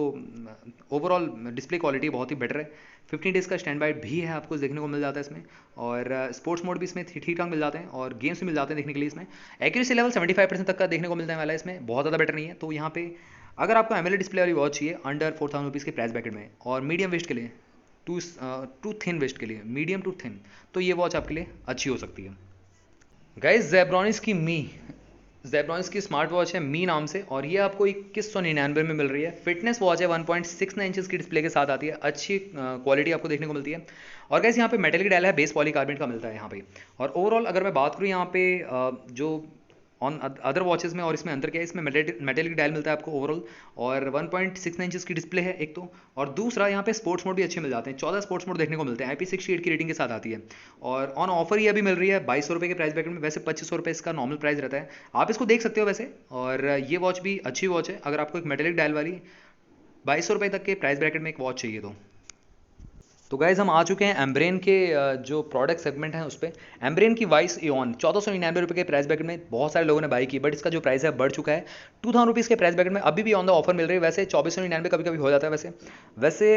ओवरऑल डिस्प्ले क्वालिटी बहुत ही बेटर है। 15 डेज़ का स्टैंड बाय भी है आपको देखने को मिल जाता है इसमें। और स्पोर्ट्स मोड भी इसमें ठीक ठाक मिल जाते हैं और गेम्स भी मिल जाते हैं देखने के लिए इसमें। एक्यूरेसी लेवल 75% तक का देखने को मिलता है वाला इसमें, बहुत ज़्यादा बेटर नहीं है। तो यहाँ पे अगर आपको एमोलेड डिस्प्ले वाली वॉच चाहिए अंडर 4000 रुपीज़ के प्राइस बैकेट में और मीडियम वेस्ट के लिए टू थिन वेस्ट के लिए, मीडियम टू थिन, तो ये वॉच आपके लिए अच्छी हो सकती है। गाइज जेब्रॉनिक्स की स्मार्ट वॉच है मी नाम से और ये आपको 2199 में मिल रही है। फिटनेस वॉच है, 1.69 इंचेस की डिस्प्ले के साथ आती है। अच्छी क्वालिटी आपको देखने को मिलती है। और गाइज यहाँ पे मेटल की डायल है, बेस पॉलीकार्बोनेट का मिलता है यहाँ पे। और ओवरऑल अगर मैं बात करूँ यहाँ पे जो ऑन अदर वॉचेस में और इसमें अंतर क्या है, इसमें मेटेलिक डायल मिलता है आपको ओवरऑल, और 1.69 इंचेस की डिस्प्ले है एक तो, और दूसरा यहाँ पे स्पोर्ट्स मोड भी अच्छे मिल जाते हैं, 14 स्पोर्ट्स मोड देखने को मिलते हैं, IP68 की रेटिंग के साथ आती है, और ऑन ऑफर ये अभी मिल रही है 2200 के प्राइस ब्रैकेट में। वैसे 2500 इसका नॉर्मल प्राइस रहता है, आप इसको देख सकते हो वैसे। और ये वॉच भी अच्छी वॉच है, अगर आपको एक मेटेलिक डायल वाली 2200 तक के प्राइस ब्रैकेट में एक वॉच चाहिए तो गाइज हम आ चुके हैं एम्ब्रेन के जो प्रोडक्ट सेगमेंट है उस पर। एम्ब्रेन की वाइस एऑन 1499 के प्राइस ब्रैकेट में बहुत सारे लोगों ने बाई की, बट इसका जो प्राइस है बढ़ चुका है 2000 के प्राइस ब्रैकेट में। अभी भी ऑन द ऑफर मिल रही है, वैसे 2499 कभी कभी हो जाता है, वैसे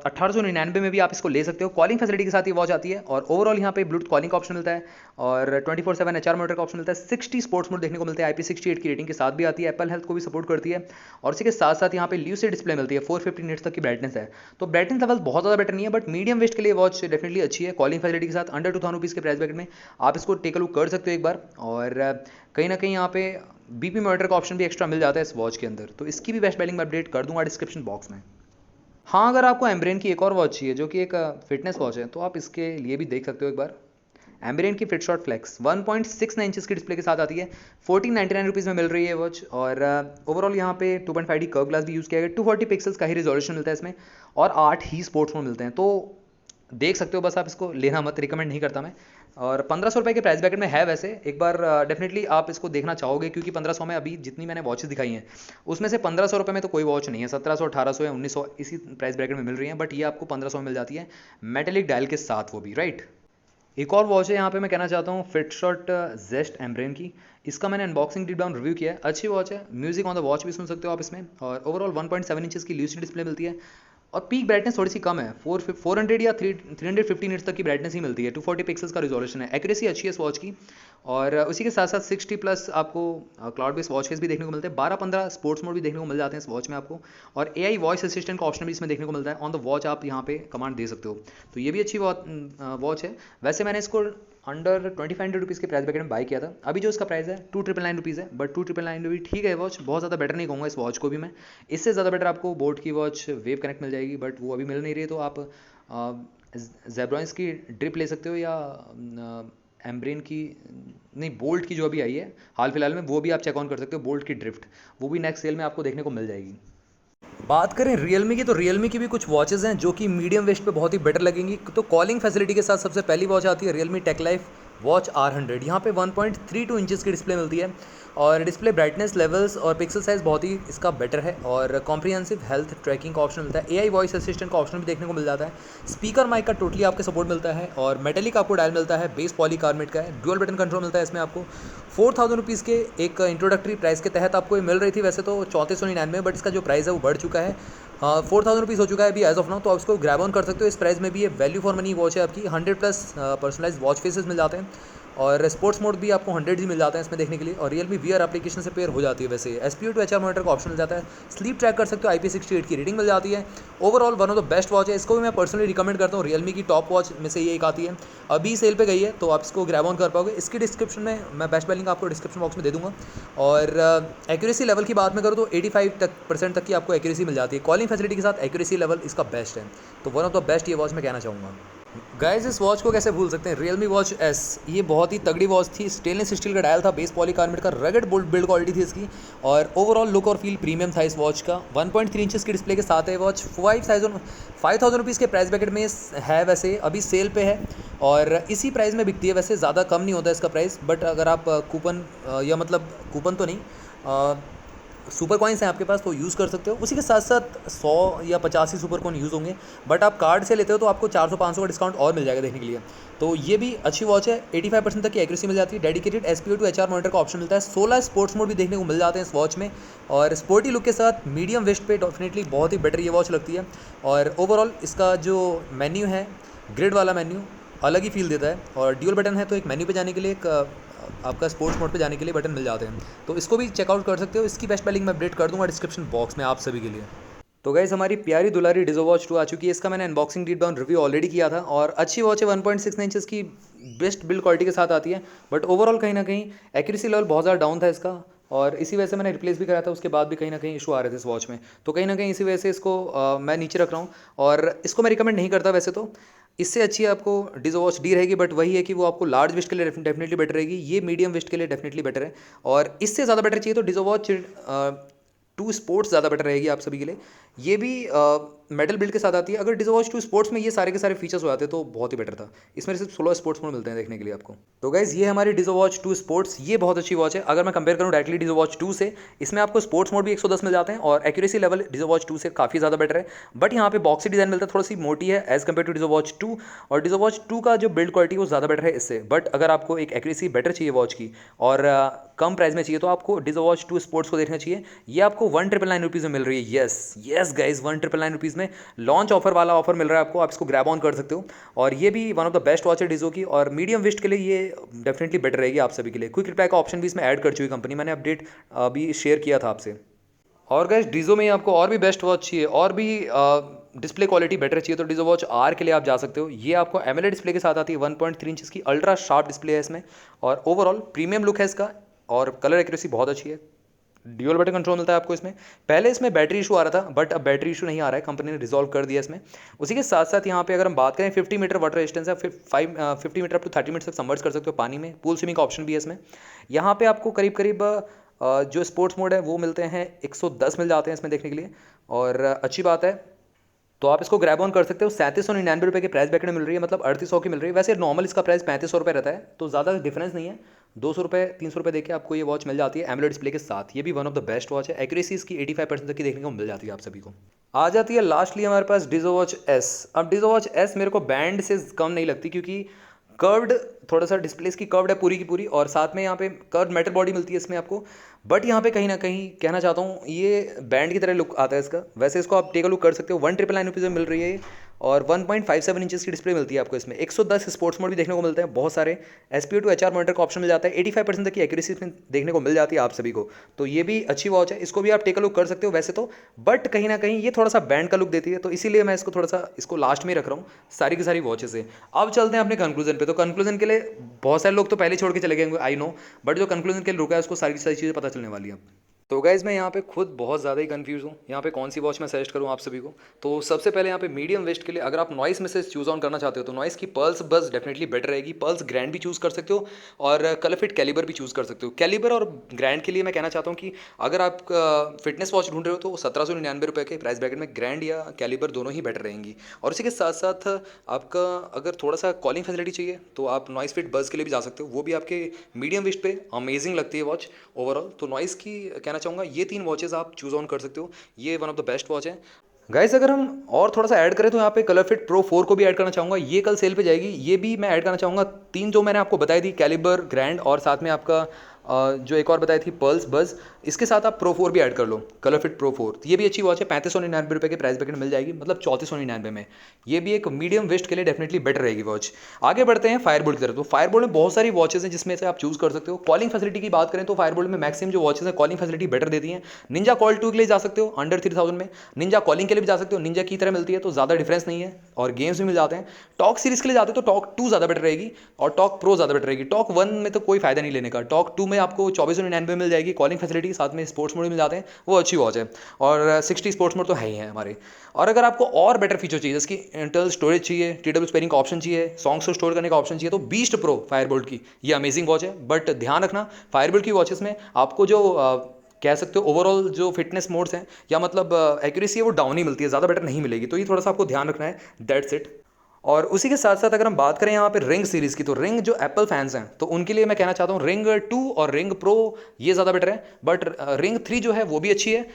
1899 में भी आप इसको ले सकते हो। कॉलिंग फैसिलिटी के साथ ये वॉच आती है, और ओवरऑल यहाँ पे ब्लूटूथ कॉलिंग का ऑप्शन मिलता है, और 24/7 HR मोटर का ऑप्शन मिलता है, 60 स्पोर्ट्स मोड देखने को मिलते हैं, IP68 की रेटिंग के साथ भी आती है, एप्पल हेल्थ को भी सपोर्ट करती है, और इसी के साथ साथ यहाँ पे ल्यूसिड डिस्प्ले मिलती है, 450 निट्स तक की ब्राइटनेस है। तो ब्राइटनेस लेवल बहुत ज़्यादा बेटर नहीं है, बट मीडियम वेस्ट के लिए वॉच डेफिनेटली अच्छी है। कॉलिंग फैसिलिटी के साथ अंडर 2000 के प्राइस ब्रैकेट में आप इसको टेक अ लुक कर सकते हो एक बार। और कहीं ना कहीं यहाँ पे BP मॉनिटर का ऑप्शन भी एक्स्ट्रा मिल जाता है इस वॉच के अंदर, तो इसकी भी बेस्ट बैलिंग मैं अपडेट कर दूंगा डिस्क्रिप्शन बॉक्स में। हाँ, अगर आपको एम्ब्रेन की एक और वॉच चाहिए जो कि एक फिटनेस वॉच है, तो आप इसके लिए भी देख सकते हो एक बार। एम्ब्रेन की फिटशॉट फ्लेक्स 1.69 इंचेस की डिस्प्ले के साथ आती है, 1499 रुपीज़ में मिल रही है वॉच, और ओवरऑल यहाँ पे 2.5D कर्व ग्लास भी यूज़ किया गया, 240 पिक्सल्स का ही रिजोल्यूशन मिलता है इसमें, और 8 ही स्पोर्ट्स मोड मिलते हैं। तो देख सकते हो, बस आप इसको लेना मत, रिकमेंड नहीं करता मैं। और 1500 के प्राइस ब्रैकेट में है वैसे, एक बार डेफिनेटली आप इसको देखना चाहोगे, क्योंकि 1500 में अभी जितनी मैंने वॉचेस दिखाई हैं उसमें से 1500 रुपये में तो कोई वॉच नहीं है, 1700, 1800 या 1900 इसी प्राइस ब्रैकेट में मिल रही है, बट ये आपको 1500 में मिल जाती है मेटेलिक डायल के साथ, वो भी राइट। एक और वॉच है यहाँ पे मैं कहना चाहता हूँ, फिटशॉट जेस्ट एम्ब्रेन की। इसका मैंने अनबॉक्सिंग डीप डाउन रिव्यू किया है, अच्छी वॉच है, म्यूजिक ऑन द वॉच भी सुन सकते हो आप इसमें, और ओवरऑल 1.7 इंचेस की ल्यूसिड डिस्प्ले मिलती है, और पीक ब्राइटनेस थोड़ी सी कम है, 400 या 350 निट्स तक की ब्राइटनेस ही मिलती है, 240 पिक्सल्स का रिजोल्यूशन है, एक्यूरेसी अच्छी है इस वॉच की, और उसी के साथ साथ 60 प्लस आपको क्लाउड बेस्ड वॉच फेस भी देखने को मिलते हैं, 12-15 स्पोर्ट्स मोड भी देखने को मिल जाते हैं इस वॉच में आपको, और AI वॉइस असिस्टेंट का ऑप्शन भी इसमें देखने को मिलता है, ऑन द वॉच आप यहाँ पे कमांड दे सकते हो, तो ये भी अच्छी वॉच है। वैसे मैंने इसको अंडर 2500 रुपीज़ के प्राइस ब्रैकेट में बाई किया था, अभी जो इसका प्राइस है 2999 रुपीज़ है, बट 2999 भी ठीक है वॉच, बहुत ज़्यादा बेटर नहीं कहूँगा इस वॉच को भी मैं। इससे ज़्यादा बेटर आपको बोट की वॉच वेव कनेक्ट मिल जाएगी, बट वो अभी मिल नहीं रही है, तो आप जेब्रॉन्स की ड्रिप ले सकते हो, या एम्ब्रेन की नहीं, बोल्ट की जो अभी आई है हाल फिलहाल में, वो भी आप चेक ऑन कर सकते हो, बोल्ट की ड्रिफ्ट, वो भी नेक्स्ट सेल में आपको देखने को मिल जाएगी। बात करें रियलमी की, तो रियलमी की भी कुछ वॉचेज़ हैं जो कि मीडियम वेस्ट पे बहुत ही बेटर लगेंगी। तो कॉलिंग फैसिलिटी के साथ सबसे पहली वॉच आती है Realme take life watch R100। यहाँ पे 1.32 इंचेस की डिस्प्ले मिलती है, और डिस्प्ले ब्राइटनेस लेवल्स और पिक्सल साइज़ बहुत ही इसका बेटर है, और कॉम्प्रिहेंसिव हेल्थ ट्रैकिंग का ऑप्शन मिलता है, AI वॉइस असिस्टेंट का ऑप्शन भी देखने को मिल जाता है, स्पीकर माइक का टोटली आपके सपोर्ट मिलता है, और मेटेलिक आपको डायल मिलता है, बेस पॉलीकार्बोनेट का है, ड्यूअल बटन कंट्रोल मिलता है इसमें आपको। 4000 रुपीज़ के एक इंट्रोडक्टरी प्राइस के तहत आपको ये मिल रही थी वैसे तो 3499 में, बट इसका जो प्राइस है वो बढ़ चुका है, 4000 रुपीज़ हो चुका है अभी एज ऑफ नाउ, तो आप इसको ग्रैब ऑन कर सकते हो। इस प्राइस में भी ये वैल्यू फॉर मनी वॉच है आपकी, 100+ पर्सनलाइज वॉच फेसेस मिल जाते हैं, और स्पोर्ट्स मोड भी आपको 100 ही मिल जाता है इसमें देखने के लिए, और रियलमी VR एप्लीकेशन से पेयर हो जाती है। वैसे SPO to HR मॉनिटर का ऑप्शन मिल जाता है, स्लीप ट्रैक कर सकते हो, IP68 की रेटिंग मिल जाती है, overall one of the best watch है। इसको भी मैं पर्सनली रिकमेंड करता हूँ, रियलमी की टॉप वॉच में से ये एक आती है, अभी सेल पे गई है, तो आप इसको ग्रैब ऑन कर पाओगे। इसकी डिस्क्रिप्शन में मैं बेस्ट लिंक आपको डिस्क्रिप्शन बॉक्स में दे दूँगा। और एक्यूरेसी लेवल की बात में करूँ तो 85% तक की आपको एक्यूरेसी मिल जाती है, कॉलिंग फैसिलिटी के साथ एक्यूरेसी लेवल इसका बेस्ट है, तो वन ऑफ द बेस्ट ये वॉच मैं कहना चाहूँगा। गाइस, इस वॉच को कैसे भूल सकते हैं, रियलमी वॉच S, ये बहुत ही तगड़ी वॉच थी, स्टेनलेस स्टील का डायल था, बेस पॉलीकार्बोनेट का, रगड बिल्ड क्वालिटी थी इसकी, और ओवरऑल लुक और फील प्रीमियम था इस वॉच का। 1.3 इंचेस की डिस्प्ले के साथ है वॉच, 5000 रुपीज़ के प्राइस ब्रैकेट में है, वैसे अभी सेल पे है, और इसी प्राइस में बिकती है, वैसे ज़्यादा कम नहीं होता इसका प्राइस, बट अगर आप कूपन या मतलब कूपन तो नहीं, सुपर कॉइन्स हैं आपके पास तो यूज़ कर सकते हो। उसी के साथ साथ 100 या 50 ही सुपर कॉइन यूज़ होंगे, बट आप कार्ड से लेते हो तो आपको 400-500 का डिस्काउंट और मिल जाएगा देखने के लिए। तो ये भी अच्छी वॉच है, 85% तक की एक्यूरेसी मिल जाती है, dedicated SPO to HR monitor का ऑप्शन मिलता है, 16 स्पोर्ट्स मोड भी देखने को मिल जाते हैं इस वॉच में, और स्पोर्टी लुक के साथ मीडियम वेस्ट पे डेफिनेटली बहुत ही बेटर ये वॉच लगती है। और ओवरऑल इसका जो मेन्यू है, ग्रिड वाला मेन्यू अलग ही फील देता है, और ड्यूल बटन है, तो एक मेन्यू पे जाने के लिए एक आपका स्पोर्ट्स मोड पे जाने के लिए बटन मिल जाते हैं, तो इसको भी चेकआउट कर सकते हो। इसकी बेस्ट लिंक मैं अपडेट कर दूंगा डिस्क्रिप्शन बॉक्स में आप सभी के लिए। तो गाइस, हमारी प्यारी दुलारी डिज़ो वॉच 2 आ चुकी है, इसका मैंने unboxing deep down review already किया था, और अच्छी वॉच है, 1.6 इंचेस की बेस्ट बिल्ड क्वालिटी के साथ आती है, बट ओवरऑल कहीं ना कहीं एक्यूरेसी लेवल बहुत ज़्यादा डाउन था इसका, और इसी वजह से मैंने रिप्लेस भी कराया था, उसके बाद भी कहीं ना कहीं इशू आ रहे थे इस वॉच में, तो कहीं ना कहीं इसी वजह से इसको मैं नीचे रख रहा हूँ, और इसको मैं रिकमेंड नहीं करता वैसे तो। इससे अच्छी आपको डिज़ो वॉच डी रहेगी, बट वही है कि वो आपको लार्ज वेस्ट के लिए डेफिनेटली बेटर रहेगी, ये मीडियम वेस्ट के लिए डेफिनेटली बेटर है। और इससे ज़्यादा बेटर चाहिए तो डिज़ो वॉच 2 स्पोर्ट्स ज़्यादा बेटर रहेगी आप सभी के लिए। ये भी मेटल बिल्ड के साथ आती है। अगर डिज़ो वॉच 2 स्पोर्ट्स में ये सारे के सारे फीचर्स हो जाते तो बहुत ही बेटर था। इसमें सिर्फ 16 स्पोर्ट्स मोड मिलते हैं देखने के लिए आपको। तो गाइज़ ये हमारी डिज़ो वॉच 2 स्पोर्ट्स, ये बहुत अच्छी वॉच है। अगर मैं कंपेयर करूँ डायरेक्टली डिज़ो वॉच 2 से, इसमें आपको स्पोर्ट्स मोड भी 110 मिल जाते हैं और एक्यूरेसी लेवल डिज़ो वॉच 2 से काफ़ी ज़्यादा बेटर है। बट यहाँ पे बॉक्सी डिज़ाइन मिलता है, थोड़ी सी मोटी है as compare to Dizo watch 2, और डिज़ो वॉच 2 का जो बिल्ड क्वालिटी वो ज़्यादा बेटर है इससे। बट अगर आपको एक एक्यूरेसी बेटर चाहिए वॉच की और कम प्राइस में चाहिए तो आपको डिज़ो वॉच 2 स्पोर्ट्स को देखना चाहिए। ये आपको 1999 रुपीज़ में मिल रही है। यस गाइज, 1999 रुपीज़ में लॉन्च ऑफर वाला ऑफर मिल रहा है आपको, आप इसको ग्रैब ऑन कर सकते हो। और ये भी one of the best watch है डिज़ो की, और मीडियम वेस्ट के लिए ये डेफिनेटली बेटर रहेगी आप सभी के लिए। क्विक रिप्लाई का ऑप्शन भी इसमें ऐड कर चुकी है कंपनी, मैंने अपडेट अभी शेयर किया था आपसे। और गाइस डिज़ो में आपको और भी बेस्ट वॉच चाहिए और भी डिस्प्ले क्वालिटी बेटर चाहिए तो डिज़ो वॉच आर के लिए आप जा सकते हो। ये आपको एमोलेड डिस्प्ले के साथ आती है, 1.3 इंचेस की अल्ट्रा शार्प डिस्प्ले है इसमें, और ओवरऑल प्रीमियम लुक है इसका, और कलर एक्यूरेसी बहुत अच्छी है। ड्यूअल बटन कंट्रोल मिलता है आपको इसमें। पहले इसमें बैटरी इशू आ रहा था, बट अब बैटरी इशू नहीं आ रहा है, कंपनी ने रिजॉल्व कर दिया इसमें। उसी के साथ साथ यहाँ पे अगर हम बात करें 50 मीटर वाटर रेजिस्टेंस है, 50 मीटर अप टू 30 मिनट तक सबमर्ज कर सकते हो पानी में। पूल स्विमिंग का ऑप्शन भी है इसमें। यहाँ पे आपको करीब करीब जो स्पोर्ट्स मोड है वो मिलते हैं 110 मिल जाते हैं इसमें देखने के लिए, और अच्छी बात है तो आप इसको ग्रैब ऑन कर सकते हो। 3799 रुपये के प्राइस ब्रैकेट में मिल रही है, मतलब 3800 की मिल रही है। वैसे नॉर्मल इसका प्राइस 3500 रुपये रहता है, तो ज़्यादा डिफरेंस नहीं है। 200 रुपये 300 रुपये देके आपको ये वॉच मिल जाती है एमोलेड डिस्प्ले के साथ। ये भी one of the best watch है, एक्यूरेसी इसकी 85% तक की देखने को मिल जाती है आप सभी को। आ जाती है लास्टली हमारे पास डिज़ो वॉच एस। अब डिज़ो वॉच एस मेरे को बैंड से कम नहीं लगती, क्योंकि कर्व्ड थोड़ा सा डिस्प्ले इसकी कर्व्ड है पूरी की पूरी, और साथ में यहाँ पे कर्व्ड मेटल बॉडी मिलती है इसमें आपको। बट यहाँ पे कहीं ना कहीं कहना चाहता हूँ ये बैंड की तरह लुक आता है इसका। वैसे इसको आप टेक अ लुक कर सकते हो, 1999 रुपीज़ में मिल रही है ये, और 1.57 इंचेस की डिस्प्ले मिलती है आपको इसमें। 110 स्पोर्ट्स मोड भी देखने को मिलते हैं बहुत सारे। SPO टू HR मॉनिटर का ऑप्शन मिल जाता है, 85% तक की एक्यूरेसी इसमें देखने को मिल जाती है आप सभी को। तो ये भी अच्छी वॉच है, इसको भी आप टेक अ लुक कर सकते हो वैसे तो। बट कहीं ना कहीं ये थोड़ा सा बैंड का लुक देती है, तो इसीलिए मैं इसको थोड़ा सा इसको लास्ट में रख रहा हूँ सारी की सारी वॉचेस से। अब चलते हैं अपने कंक्लूजन पे। तो कंक्लूजन के लिए बहुत सारे लोग तो पहले छोड़ के चले गए आई नो, बट जो कंक्लूजन के लिए रुका है उसको सारी की सारी चीज़ें पता चलने वाली है। तो गाइज़ मैं यहाँ पे खुद बहुत ज़्यादा ही कंफ्यूज हूँ यहाँ पे कौन सी वॉच मैं सजेस्ट करूँ आप सभी को। तो सबसे पहले यहाँ पे मीडियम वेस्ट के लिए अगर आप नॉइस में से चूज़ ऑन करना चाहते हो तो नॉइस की पल्स बस डेफिनेटली बेटर रहेगी। पल्स ग्रैंड भी चूज़ कर सकते हो और कलर फिट कैलिबर भी चूज़ कर सकते हो। कैलिबर और ग्रैंड के लिए मैं कहना चाहता हूँ कि अगर आप फिटनेस वॉच ढूंढ रहे हो तो 1799 रुपये के प्राइस ब्रैकेट में ग्रैंड या कैलिबर दोनों ही बेटर रहेंगी। और उसी के साथ साथ आपका अगर थोड़ा सा कॉलिंग फैसिलिटी चाहिए तो आप नॉइस फिट बज के लिए भी जा सकते हो, वो भी आपके मीडियम वेस्ट पे अमेजिंग लगती है वॉच ओवरऑल। तो नॉइस की कहना चाहूँगा ये 3 वॉचेस आप चूज़ ऑन कर सकते हो, ये one of the best watch है। गाइस अगर हम और थोड़ा सा ऐड करें तो यहाँ पे कलर फिट प्रो 4 को भी ऐड करना चाहूँगा, ये कल सेल पे जाएगी, ये भी मैं ऐड करना चाहूँगा। 3 जो मैंने आपको बताई थी, कैलिबर, ग्रैंड और साथ में आपका जो एक और बताई थी पल्स बज, इसके साथ आप प्रो 4 भी ऐड कर लो, कलर फिट प्रो 4। ये भी अच्छी वॉच है, 3599 रुपये के प्राइस ब्रैकेट मिल जाएगी, मतलब 3499 में। ये भी एक मीडियम वेस्ट के लिए डेफिनेटली बेटर रहेगी वॉच। आगे बढ़ते हैं फायरबोल्ट की तरफ। तो फायरबोल्ट में बहुत सारी वॉचेस हैं जिसमें से आप चूज़ कर सकते हो। कॉलिंग फैसिलिटी की बात करें तो फायरबोल्ट में मैक्सिमम जो वॉचेस हैं कॉलिंग फैसिलिटी बेटर देती हैं। निंजा कॉल 2 के लिए जा सकते हो अंडर 3000 में, निंजा कॉलिंग के लिए भी जा सकते हो, निंजा की तरह मिलती है तो ज़्यादा डिफरेंस नहीं है, और गेम्स भी मिल जाते हैं। टॉक सीरीज के लिए जाते हो तो टॉक 2 ज़्यादा बेटर रहेगी और टॉक प्रो ज़्यादा बेटर रहेगी। टॉक 1 में तो कोई फायदा नहीं लेने का, टॉक 2 में आपको 2499 में मिल जाएगी कॉलिंग फैसिलिटी, साथ में स्पोर्ट्स मोड मिल जाते हैं, वो अच्छी वॉच है। और 60 स्पोर्ट्स मोड तो है ही है हमारे। और अगर आपको और बेटर फीचर चाहिए, जैसे कि इंटरनल स्टोरेज चाहिए, TW स्पेयरिंग का ऑप्शन चाहिए, सॉन्ग्स को स्टोर करने का ऑप्शन चाहिए, तो बीस्ट प्रो फायरबोल्ट की ये अमेजिंग वॉच है। बट ध्यान रखना फायरबोल्ट की वॉचेस में आपको जो कह सकते हो ओवरऑल जो फिटनेस मोड्स हैं या मतलब एक्यूरेसी है वो डाउन ही मिलती है, ज़्यादा बेटर नहीं मिलेगी, तो ये थोड़ा सा आपको ध्यान रखना है, दैट्स इट। और उसी के साथ साथ अगर हम बात करें यहाँ पे रिंग सीरीज़ की, तो रिंग जो एप्पल फैंस हैं तो उनके लिए मैं कहना चाहता हूँ रिंग 2 और रिंग प्रो ये ज़्यादा बेटर है। बट रिंग 3 जो है वो भी अच्छी है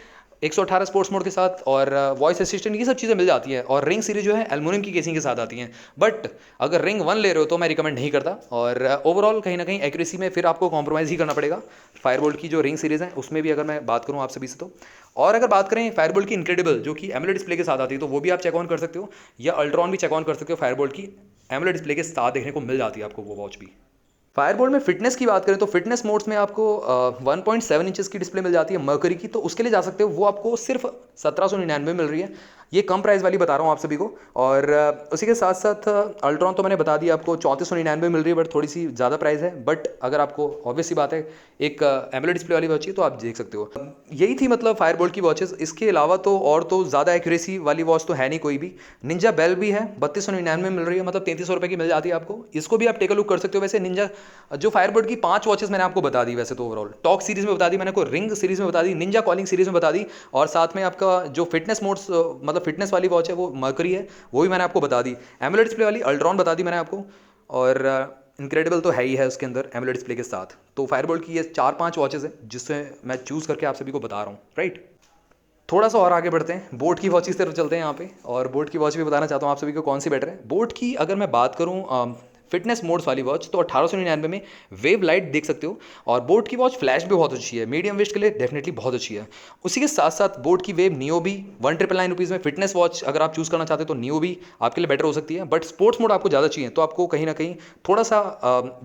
118 स्पोर्ट्स मोड के साथ, और वॉइस असिस्टेंट ये सब चीज़ें मिल जाती हैं। और रिंग सीरीज जो है एल्युमिनियम की केसिंग के साथ आती हैं। बट अगर रिंग 1 ले रहे हो तो मैं रिकमेंड नहीं करता, और ओवरऑल कहीं ना कहीं एक्यूरेसी में फिर आपको कॉम्प्रोमाइज़ ही करना पड़ेगा फायरबोल्ट की जो रिंग सीरीज़ है उसमें भी, अगर मैं बात करूँ आप सभी से तो। और अगर बात करें फायरबोल्ट की इनक्रेडिबल जो कि एमोलेड डिस्प्ले के साथ आती है, तो वो भी आप चेक ऑन कर सकते हो, या अल्ट्रॉन भी चेक ऑन कर सकते हो। फायरबोल्ट की एमोलेड डिस्प्ले के साथ देखने को मिल जाती है आपको वो वॉच भी। फायरबोल्ट में फिटनेस की बात करें तो फिटनेस मोड्स में आपको 1.7 इंचेस की डिस्प्ले मिल जाती है मर्करी की, तो उसके लिए जा सकते हो, वो आपको सिर्फ 1799 में मिल रही है। ये कम प्राइस वाली बता रहा हूँ आप सभी को। और उसी के साथ साथ अल्ट्रॉन तो मैंने बता दिया आपको 3499 मिल रही है, बट थोड़ी सी ज़्यादा प्राइस है। बट अगर आपको ऑब्वियस सी बात है एक एमोलेड डिस्प्ले वाली वॉच चाहिए तो आप देख सकते हो। यही थी मतलब फायरबोल्ट की वॉचेस। इसके अलावा तो और तो ज़्यादा एक्यूरेसी वाली वॉच तो है नहीं कोई भी। निंजा बेल भी है 3299 में मिल रही है, मतलब 3300 रुपये की मिल जाती है आपको। इसको भी आप टेक अ लुक कर सकते हो। वैसे निंजा जो फायरबोल्ट की 5 वॉचेस मैंने आपको बता दी वैसे तो ओवरऑल, टॉक सीरीज में बता दी मैंने को, रिंग सीरीज में बता दी, निंजा कॉलिंग सीरीज में बता दी, और साथ में आपका जो फिटनेस मोड्स मतलब फिटनेस वाली वॉच है वो मर्करी है, वो भी मैंने आपको बता दी। एमोलेड डिस्प्ले वाली अल्ट्रॉन बता दी मैंने आपको, और इनक्रेडिबल तो है ही है उसके अंदर एमोलेड डिस्प्ले के साथ। तो फायरबोल्ट की ये 4-5 वॉचेस हैं जिससे मैं चूज़ करके आप सभी को बता रहा हूँ, राइट। थोड़ा सा और आगे बढ़ते हैं, बोट की वॉच की तरफ चलते हैं यहाँ पे, और बोट की वॉच भी बताना चाहता हूँ आप सभी को कौन सी बेटर है। बोट की अगर मैं बात करूँ फिटनेस मोड्स वाली वॉच तो 1899 में वेव लाइट देख सकते हो, और बोट की वॉच फ्लैश भी बहुत अच्छी है, मीडियम वेस्ट के लिए डेफिनेटली बहुत अच्छी है। उसी के साथ साथ बोट की वेव नियो भी 1999 रुपीज़ में फिटनेस वॉच अगर आप चूज़ करना चाहते हो तो नियो भी आपके लिए बेटर हो सकती है। बट स्पोर्ट्स मोड आपको ज़्यादा चाहिए तो आपको कहीं ना कहीं थोड़ा सा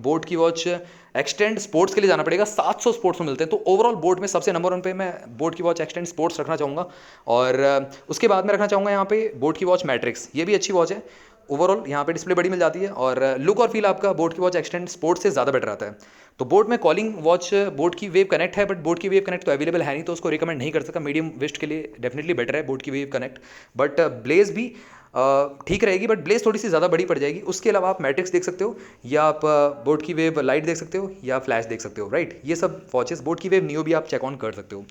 बोट की वॉच एक्सटेंड स्पोर्ट्स के लिए जाना पड़ेगा। 700 स्पोर्ट्स में मिलते हैं। तो ओवरऑल बोट में सबसे नंबर 1 पे मैं बोट की वॉच एक्सटेंड स्पोर्ट्स रखना चाहूँगा। और उसके बाद में रखना चाहूँगा यहाँ पे बोट की वॉच मैट्रिक्स, ये भी अच्छी वॉच है। ओवरऑल यहाँ पे डिस्प्ले बड़ी मिल जाती है, और लुक और फील आपका बोट की वॉच एक्सटेंड स्पोर्ट्स से ज़्यादा बेटर आता है। तो बोट में कॉलिंग वॉच बोट की वेव कनेक्ट है, बट बोट की वेव कनेक्ट तो अवेलेबल है नहीं, तो उसको रिकमेंड नहीं कर सकता। मीडियम वेस्ट के लिए डेफिनेटली बेटर है बोट की वेव कनेक्ट। बट ब्लेज भी ठीक रहेगी, बट ब्लेज थोड़ी सी ज़्यादा बड़ी पड़ जाएगी। उसके अलावा आप मैट्रिक्स देख सकते हो, या आप बोट की वेव लाइट देख सकते हो, या फ्लैश देख सकते हो, राइट। ये सब वॉचेस बोट की वेव नियो भी आप चेक ऑन कर सकते हो।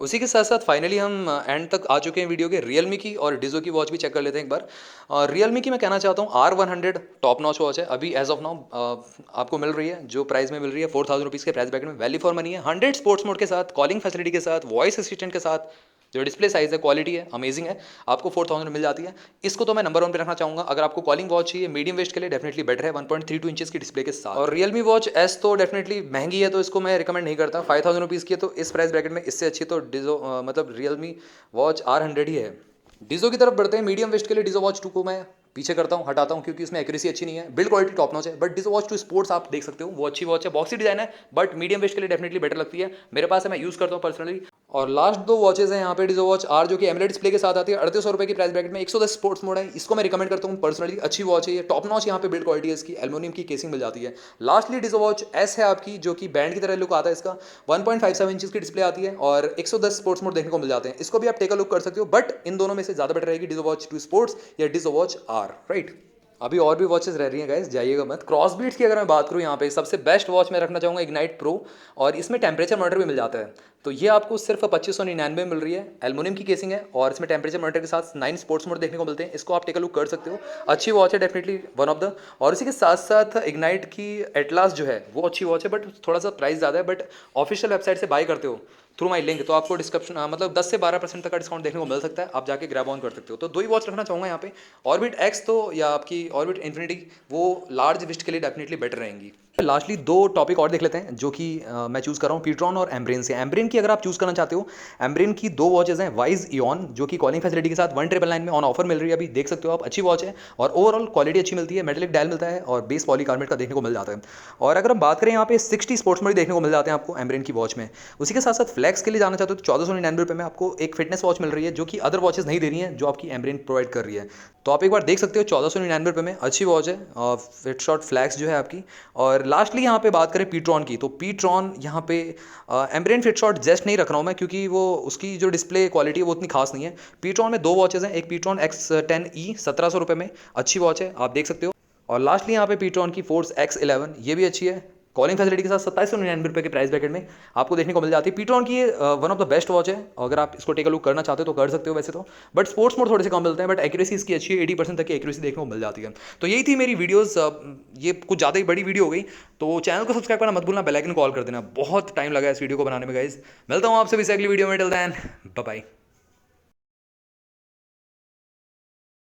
उसी के साथ साथ फाइनली हम एंड तक आ चुके हैं वीडियो के। रियलमी की और डिज़ो की वॉच भी चेक कर लेते हैं एक बार। और रियलमी की मैं कहना चाहता हूँ R100 टॉप नॉच वॉच है, अभी एज ऑफ नाउ आपको मिल रही है, जो प्राइस में मिल रही है 4000 रुपीज़ के प्राइस ब्रैकेट में, वैल्यू फॉर मनी है। 100 स्पोर्ट्स मोड के साथ, कॉलिंग फैसिलिटी के साथ, वॉइस असिस्टेंट के साथ, जो डिस्प्ले साइज है, क्वालिटी है, अमेजिंग है, आपको 4000 में मिल जाती है। इसको तो मैं नंबर 1 पे रखना चाहूँगा। अगर आपको कॉलिंग वॉच चाहिए मीडियम वेस्ट के लिए डेफिनेटली बेटर है, 1.32 इंचेस की डिस्प्ले के साथ। और रियलमी वॉच एस तो डेफिनेटली महंगी है, तो इसको मैं रिकमेंड नहीं करता। 5000 रुपीज़ की है, तो इस प्राइस ब्रैकेट में इससे अच्छी तो डिजो मतलब रियलमी वॉच R100 ही है। डिजो की तरफ बढ़ते हैं। मीडियम वेस्ट के लिए डिजो वॉच 2 को मैं पीछे करता हूँ, हटाता हूँ, क्योंकि इसमें एक्यूरेसी अच्छी नहीं है। बिल्ड क्वालिटी टॉप नॉच है, बट डिजो वॉच 2 स्पोर्ट्स आप देख सकते हो, वो अच्छी वॉच है, बॉक्सी डिजाइन है, बट मीडियम वेस्ट के लिए डेफिनेटली बेटर लगती है। मेरे पास है, मैं यूज़ करता हूँ पर्सनली। और लास्ट 2 वॉचेज हैं यहाँ पे, डिजो वॉच आर जो कि एमोलेड डिस्प्ले के साथ आती है, 3800 रुपये की प्राइस ब्रैकेट में, 110 स्पोर्ट्स मोड है। इसको मैं रिकमेंड करता हूँ पर्सनली, अच्छी वॉच है ये, टॉप नॉच यहाँ पे बिल्ड क्वालिटी है इसकी, एल्यूमिनियम की केसिंग मिल जाती है। लास्टली डिजो वॉच एस है आपकी, जो कि बैंड की तरह लुक आता है इसका, 1.57 इंचेस की डिस्प्ले आती है, और 110 स्पोर्ट्स मोड देखने को मिल जाते हैं। इसको भी आप टेक अ लुक कर सकते हो, बट इन दोनों में से ज़्यादा बेटर रहेगी डिजो वॉच 2 स्पोर्ट्स या डिजो वॉच आर, राइट। अभी और भी वॉचेस रह रही हैं गाइस, जाइएगा मत। क्रॉसबीट्स की अगर मैं बात करूँ यहाँ पे, सबसे बेस्ट वॉच मैं रखना चाहूँगा इग्नाइट प्रो, और इसमें टेम्परेचर मॉनिटर भी मिल जाता है। तो ये आपको सिर्फ 2599 में मिल रही है। एल्युमिनियम की केसिंग है, और इसमें टेम्परेचर मॉनिटर के साथ 9 स्पोर्ट्स मोड देखने को मिलते हैं। इसको आप टेक अ लुक कर सकते हो, अच्छी वॉच है, डेफिनेटली वन ऑफ द। और इसी के साथ साथ इग्नाइट की एटलास जो है वो अच्छी वॉच है, बट थोड़ा सा प्राइस ज़्यादा है। बट ऑफिशियल वेबसाइट से बाय करते हो थ्रू माई लिंक तो आपको डिस्क्रिप्शन मतलब 10 से 12% तक का डिस्काउंट देखने को मिल सकता है, आप जाके ग्रैब ऑन कर सकते हो। तो 2 ही वॉच रखना चाहूँगा यहाँ पे। ऑर्बिट एक्स तो या आपकी ऑर्बिट इन्फिनिटी, वो लार्ज विस्ट के लिए डेफिनेटली बेटर रहेंगी। लास्टली 2 टॉपिक और देख लेते हैं जो कि मैं चूज़ कर रहा हूँ पीट्रॉन और एम्ब्रेन से। एम्ब्रेन की अगर आप चूज़ करना चाहते हो, एम्ब्रेन की 2 वॉचेज हैं, वाइज इॉन जो कि कॉलिंग फैसिलिटी के साथ 1999 में ऑन ऑफर मिल रही है, अभी देख सकते हो आप, अच्छी वॉच है, और ओवरऑल क्वालिटी अच्छी मिलती है, मेटेलिक डायल मिलता है, और बेस पॉलीकार्बोनेट का देखने को मिल जाता है। और अगर हम बात करें यहाँ पे 60 स्पोर्ट्स मोड देखने को मिल जाते हैं आपको एम्ब्रेन की वॉच में। उसी के साथ साथ फ्लैक्स के लिए जाना चाहते हो तो 1499 रुपये में आपको एक फिटनेस वॉच मिल रही है, जो कि अदर वॉचेस नहीं दे रही हैं, जो आपकी एम्ब्रेन प्रोवाइड कर रही है। तो आप एक बार देख सकते हो, 1499 रुपये में अच्छी वॉच है, फिट शॉट फ्लैक्स जो है आपकी। और लास्टली यहाँ पे बात करें पीट्रॉन की, तो पीट्रॉन यहाँ पे एम्ब्रेन फिट शॉट जस्ट नहीं रख रहा हूँ मैं, क्योंकि वो उसकी जो डिस्प्ले क्वालिटी है वो उतनी खास नहीं है। पीट्रॉन में 2 वॉचेज हैं, एक पीट्रॉन X10E 1700 रुपये में, अच्छी वॉच है, आप देख सकते हो। और लास्टली यहाँ पे पीट्रॉन की फोर्स X11, ये भी अच्छी है, कॉलिंग फैसिलिटी के साथ 2799 रुपये के प्राइस ब्रैकेट में आपको देखने को मिल जाती है। पीट्रॉन की one of the best watch है, अगर आप इसको टेक अ लुक करना चाहते हो तो कर सकते हो वैसे तो। बट स्पोर्ट्स मोड थोड़े से कम मिलते हैं, बट एक्यूरेसी इसकी अच्छी है, 80% तक की एक्यूरेसी देखने को मिल जाती है। तो यही थी मेरी वीडियोस, ये कुछ ज़्यादा ही बड़ी वीडियो हो गई, तो चैनल को सब्सक्राइब करना मत भूलना, बेल आइकन कॉल कर देना। बहुत टाइम लगा इस वीडियो को बनाने में गाइज। मिलता हूँ आपसे भी अगली वीडियो में, टिल देन बाय बाय।